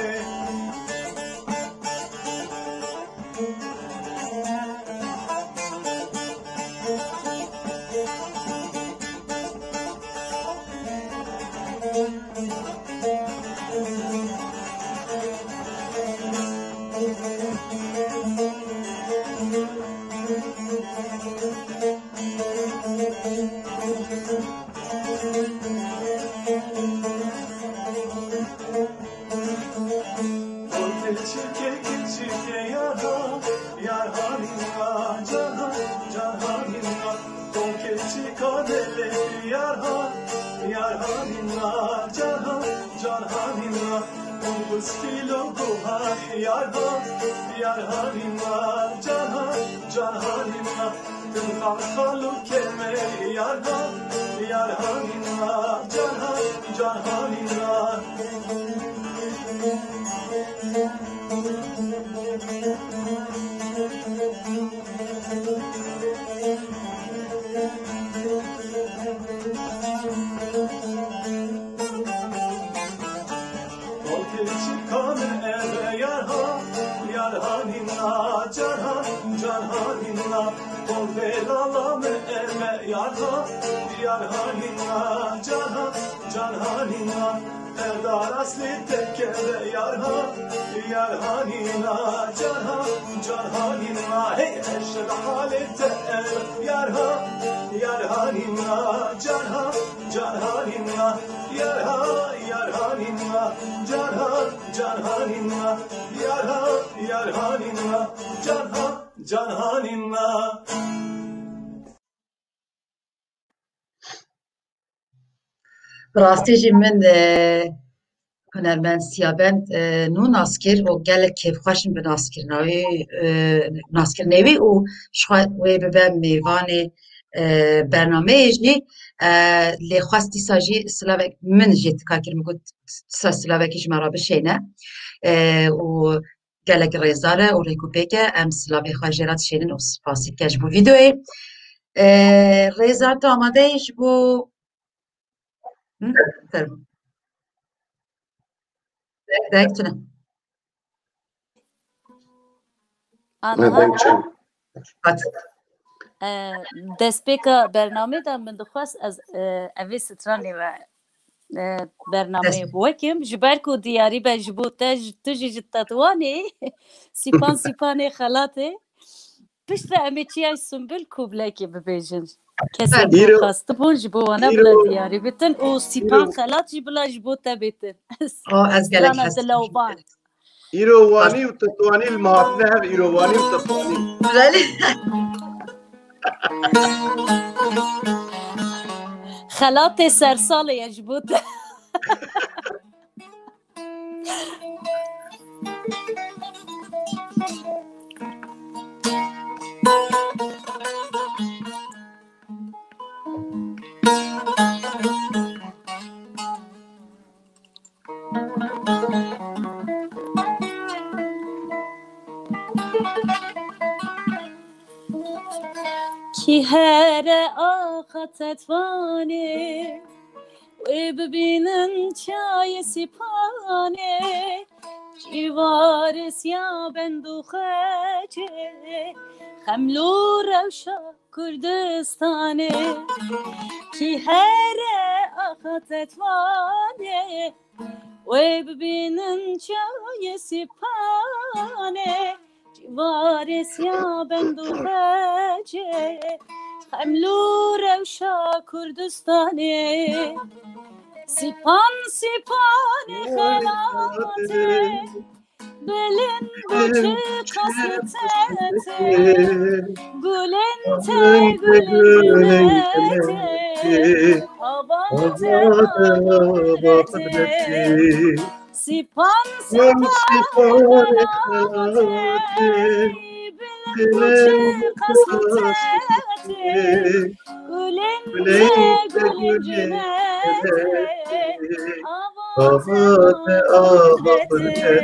براستی جی من هنرمند سیابند نو ناسکر و گلک کیف خوشم به ناسکر نوی و شخواه ببین میوان برنامه جی لخواستی ساجی سلاوک من جیت کاکر میگود سلاوکیش مرا بشینه و گلک ریزاره و ریکو بگه ام سلاوی خواجرات شینن و سپاسی کش بو ویدیوی ریزار تو آماده ایش بو دکتونه دستپیکا برنامه دا من دخواست از اوی سترانی و برنامه بوکیم جبر کو دیاری به جبو تجی جتتوانی سیپان خلاته پشت امی چیای سنبل کوبلکی ببیجن کسی بخواست بون جبو وانا بلا دیاری بیتن او سیپان خلات جبلا جبو تا بیتن از گلک هست ایروانی و تطوانی المحافنه هم ایروانی و تطوانی خلات سرسال یجبو تا کی هر آخت وانه و ببینن چای سیپانه جوار سیا بندو خجه خملو روشا کردستانه کی هر آخت وانه و ببینن چای سیپانه جوار سیا بندو خجه خملو روشا کردستانه سیپان خلاته بلن بچه قصتته گلنته آبانته Sipan Sipan sipan kelavatı, bilen koçu kasıtı Gülünce gülüncüne avate avate.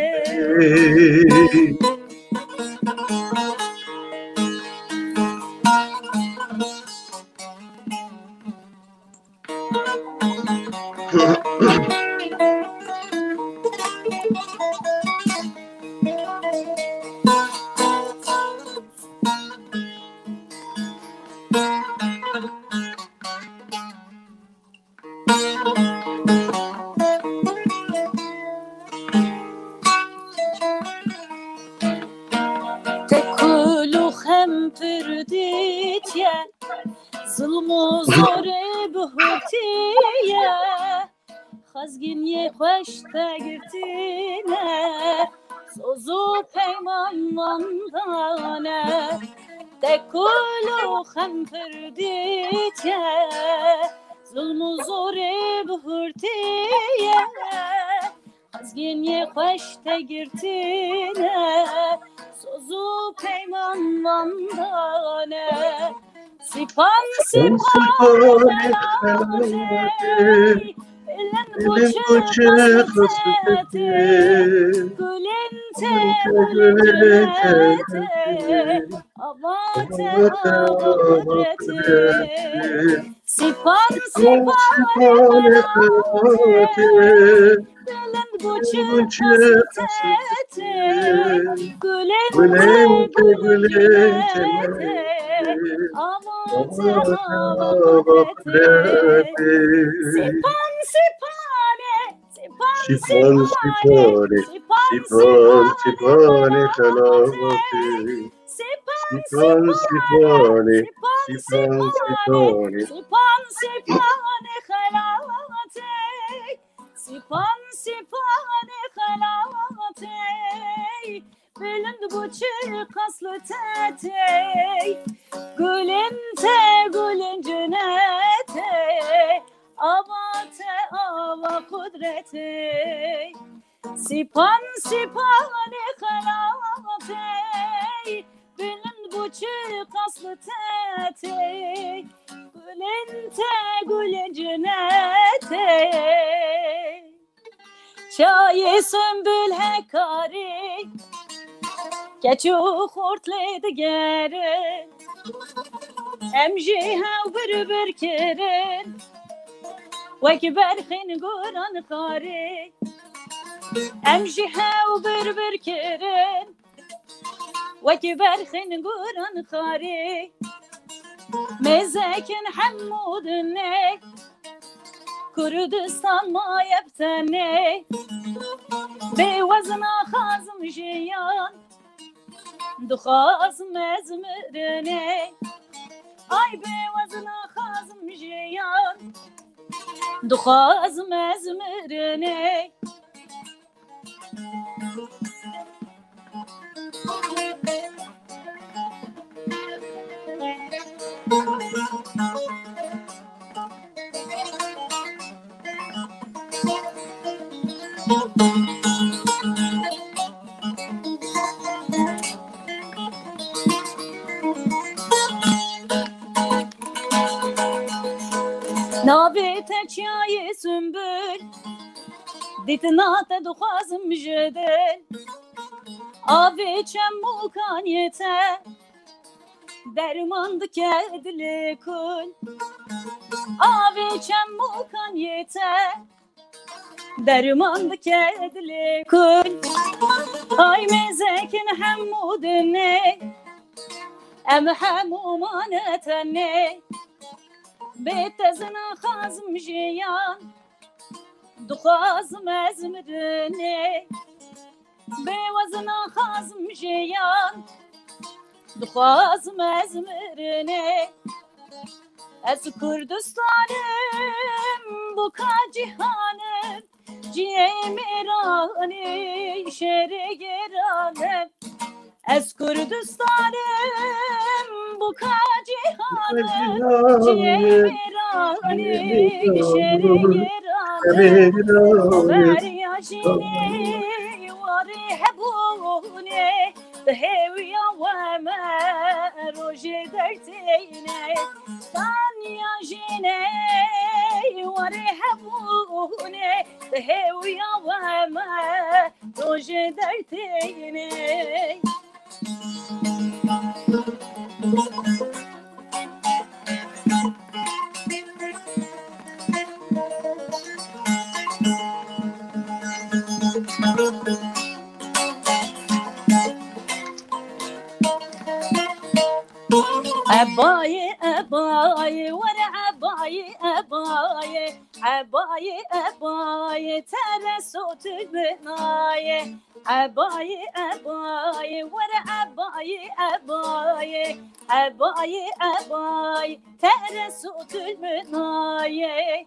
Tekulu hem pürdütye Zulmu zore buhutiye Xazgin ye xoş tegirtine Sozu peyman mandane Tekulu hem pürdütye Zulmu zore buhutiye Xazgin ye xoş tegirtine Sozu peyman mandane Sipan sipan kelavatı Bilen koçu kasıtı Gülünce gülüncüne avate avate. Sipan sipan kelavatı Bilen koçu kasıtı Gülünce gülüncüne avate avate. Sipan sipane sipan Sipan sipane, sipan sipane kelavatı. Sipan Sipan sipane, sipan sipan sipane. Sipan sipane kelavatı Sipan sipane kelavatı Bilen koçu kaslı tetey Gülünce gülüncüne avate ava kudreti Sipan sipane kelavatı Bilen koçu kaslı tetey Gülünce gülüncüne Çayı sümbül hekari Keçu hortledi geri Emji hav bir kirin Veki berxin guran kari Emji hav bir kirin Veki berxin guran kari Mezekin Hammudun ne Kurdistan mayeptene Beyvazına xazım jiyan Duxazım ezmirine Ay beyvazına xazım jiyan Duxazım ezmirine Navi teçyayı sümbül Ditinate duxazım jedel Avi çemmu kaniyete Dermandı kedli kul Avi çemmu kaniyete Dermandı kedli kul Ay mezekin hemmudine Em hemmumanetene Betezina xazım jiyan Duxazım ezmirine Beyvazına xazım jiyan Duxazım ezmirine Ez Kurdistanım bu cihanım Ciyemirani şeri giranım Ez Kurdistanım bu cihanım Ciyemirani şeri giranım Veriya جيني وري هبوني بهويا وما روجي درتيني دنيا جيني وري هبوني بهويا وما روجي درتيني عباية أباية ورا عباية أباية عباية أباية ترى صوت البناية عباية أباية ورا عباية أباية عباية أباية ترى صوت البناية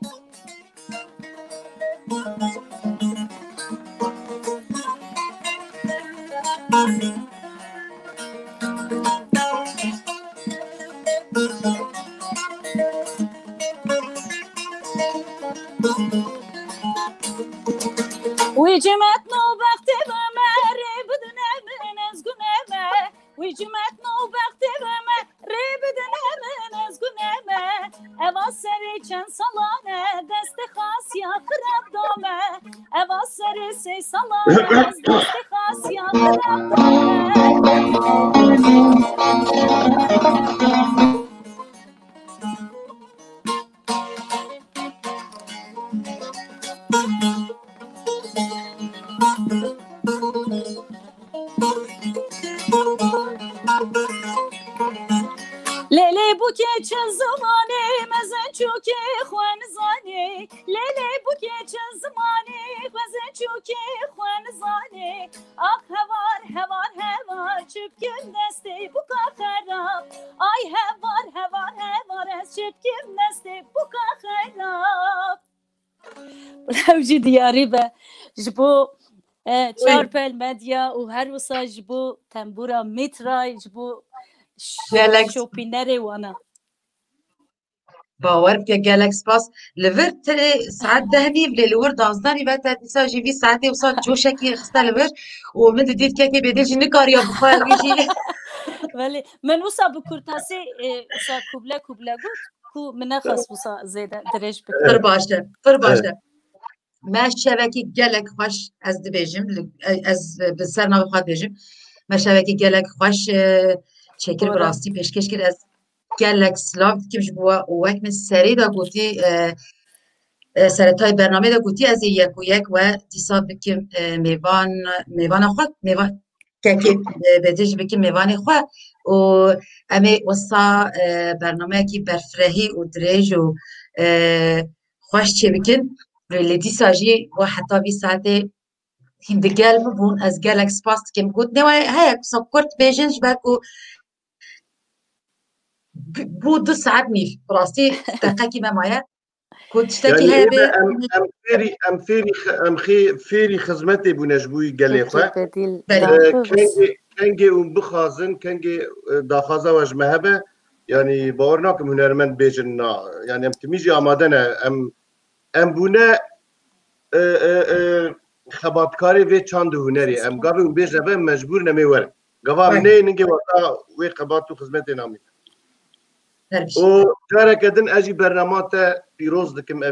وجمت نوبخت بمري بدنا من ازقنا وجمت نوبخت بمري بدنا من ازقنا اواسري كان صلانه دست خاص يا خراب دومه اواسري سي صلانه دست خاص يا خراب دومه ليلي بوكي چن زماني مزن چوكي خوان زاني ليلي بوكي چن زماني مزن چوكي خوان زاني اخ هوار هوار هوار چپكم دستي بوكا خراب اي هوار هوار هوار چپكم دستي بوكا خراب بلاوجي دياري به جبو چارپل مدیا و هر وسا جبو تنبورا میترای جبو شوپینر وانا باور بك جالكس باس لفرت ساعات ذهبي للور دازناني بات تسا جيبي ساعتي وصل جوشكي خستا لفر ومن ديت كاكي بديش نكاريا بخار ويجي ولی من وسا بكورتاسي وسا كوبلا قلت كو من خاص وسا زيادة درج بك فرباشة ما شبكي جالك خوش از دبيجم از بسرنا بخواد بيجم ما شبكي جالك خوش شكل براستي بيشكش كده از جالك سلاف كيمش بوا وك من سري دا قوتي سرطاي برنامه دا قوتي از يك ويك و ديسا بكم ميوان خواه ميوان كاكي بديش بكم ميوان خواه و امي وصا برنامه كي برفرهي و دريج و خوش چه بكن اللي ديسا جي و حتى بي ساعتي هم دقال مبون از جالك سباست كم قوت نوا هيك سكرت بيجنش باكو بو 2 ساعات ميل براستي دقيقة ما مايا كنت تشتكي يعني هذا ام فيري خدمتي بونجبوي قاليخه كانجي بخازن كانجي داخازه وجمهبه يعني باورناكم هنرمند بيجنا يعني ام تميجي آمادنا ام بونه خباتکاری و چند هنری ام قابل بیش نبود مجبور نمی‌ورم قوام نه نگی وقتا و خبات و خدمت نامی و کار کردن اجی برنامات پیروز دکم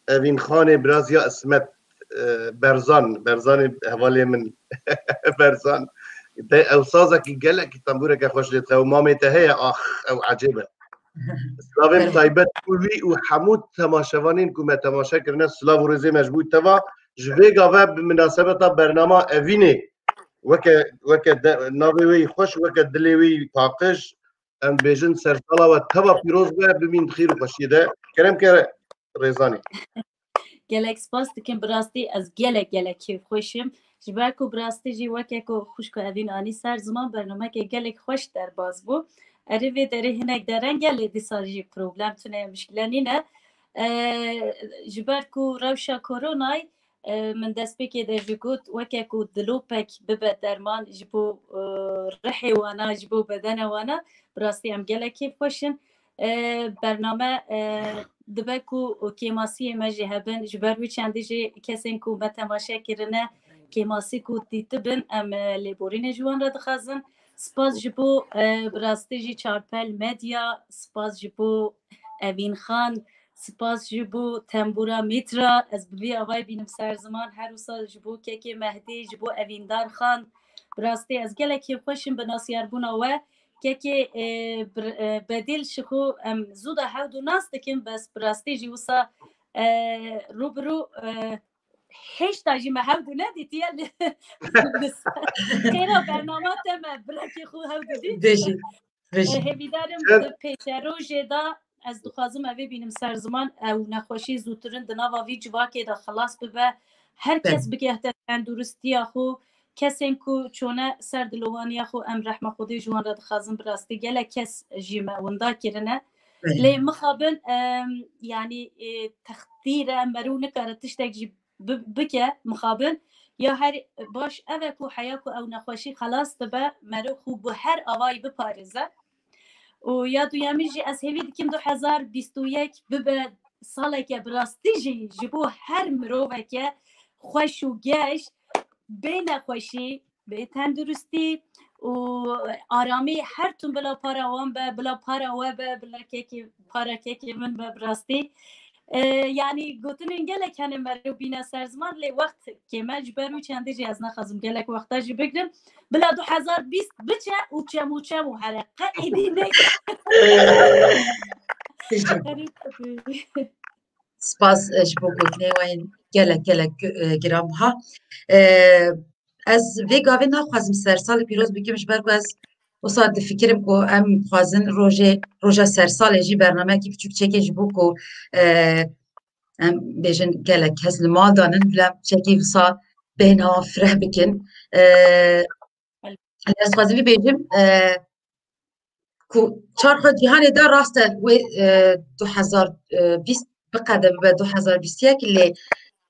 اوین خانه برازیا اسمت برزان حوالی من برزان او سازه کی گله کی تنبوره که خوش لیت و مامی تهیه آخ او عجیبه سلاوین طایبت کوی و حمود تماشاوانین که تماشا کردن سلاو و رزی مجبور توا جوی گاوه بمناسبت برنامه اوینه وکه ناوی خوش وکه دلیوی پاکش ام بیجن سرسالا و توا پیروز و بمین خیر و خوشیده کرم که ریزانی گلک سپاس دکم براستی از گلک خوشم جبرکو براستی جی وکه کو خوش کو اوین آنی سر زمان برنامه که گلک خوش در باز بو اره داره هنگ دارن گله دیساجی پروبلم تونه مشکلانی نه جبرکو روشا کورونای من دست بکی در جگود وکه کو دلوپک ببه درمان جبو رحی وانا جبو بدن وانا براستی ام گلکی خوشن برنامه دبه کو کیماسی مجی هبن جبر وی چندی جی کسین کو به تماشا کرنه کیماسی کو دیتبن ام لیبورین جوان را دخازن سپاس جبو براستی جی چارپل مدیا سپاس جبو اوین خان سپاس جبو تنبورا میترا از بوی آوای بینم سر زمان هر روزا جبو که مهدی جبو اویندار خان براستی از گله که خوشم به ناسیار بونا و که بدیل شخو زود هاودو ناس دکیم بس براستی جی وسا روبرو هیچ تاجی ما هاودو ندیتی خیلی برنامه تم برکی خو هاودو دیتی همیدارم پیش روژه دا از دخوازم اوی بینم سر زمان او نخوشی زودترین دناوا وی جواکی دا خلاص ببه هر کس بگه تندرستی خو کسین کو چونه سر دلوانی خو ام رحمه خودی جوان را دخوازم براستی گله کس جیمه وندا کرنه لی مخابن یعنی تخدیر مرو نکارتش تک جی بکه مخابن یا هر باش اوه کو حیا کو او نخوشی خلاص تبه مرو خو به هر آوای بپارزه و یا دویامی جی از هیوی دکیم 2021 ببه ساله که براستی جی جبو هر مروه که خوش و گشت به نخوشی به تندرستی و آرامی هر تون بلا پارا وان به بلا پارا و به بلا که پارا که من به براستی یعنی گوتن اینگله کنه مرو بینه سرزمان لی وقت که مجبرو چنده جی از نخازم گلک وقتا جی بگرم بلا 2020 بچه و چمو حلقه ایدی نگه سپاس جبو گوتنه و این گلک گرام ها از وی گاوی نخوازم سرسال پیروز بگیم جبرگو از وصاد فکرم کو ام خوازن روژه سرسال جی برنامه کی بچوک چکی جبو کو ام بیشن گلک هز لما دانن بلام چکی وصا بهنا فره بکن از خوازم بیشم کو چارخ جهانی دا راسته و 2020 بقدر به 2021 اللي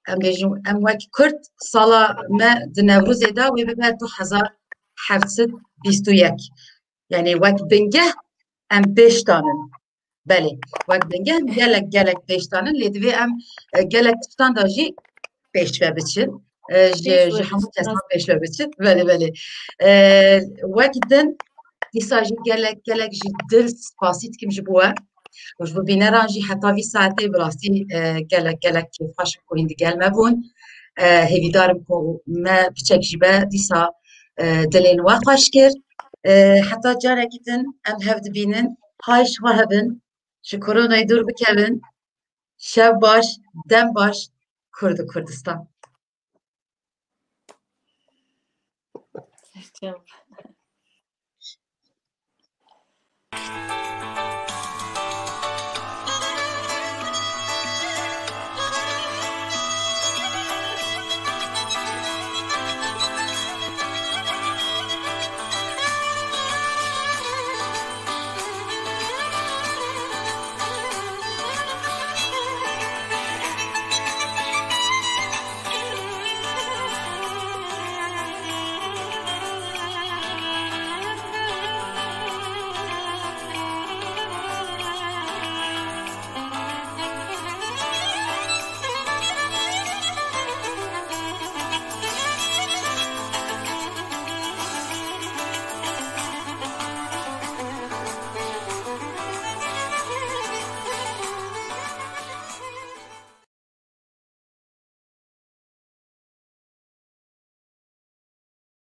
ام بیشم ام وقت کرد سالا ما دنوروز دا و به 2721 يعني وقت بنجه ام بيشتانن بله وقت بنجه گلک بيشتانن اللي دوی ام گلک تفتان دا جي بيش بچن جي همون کسان بيش بچن بله وقت دن دیسا جي گلک جي دل سپاسیت کم جبوه وش ببینه رانجی حتی وی ساعته براستی گلک که خوش بکنین دیگل مبون هیویدارم که ما بچک جیبه دیسا دلین و خوش کرد حتی جاره کتن ام هفت بینن هایش و هبن شو کرونای دور بکبن شب باش دم باش کردستان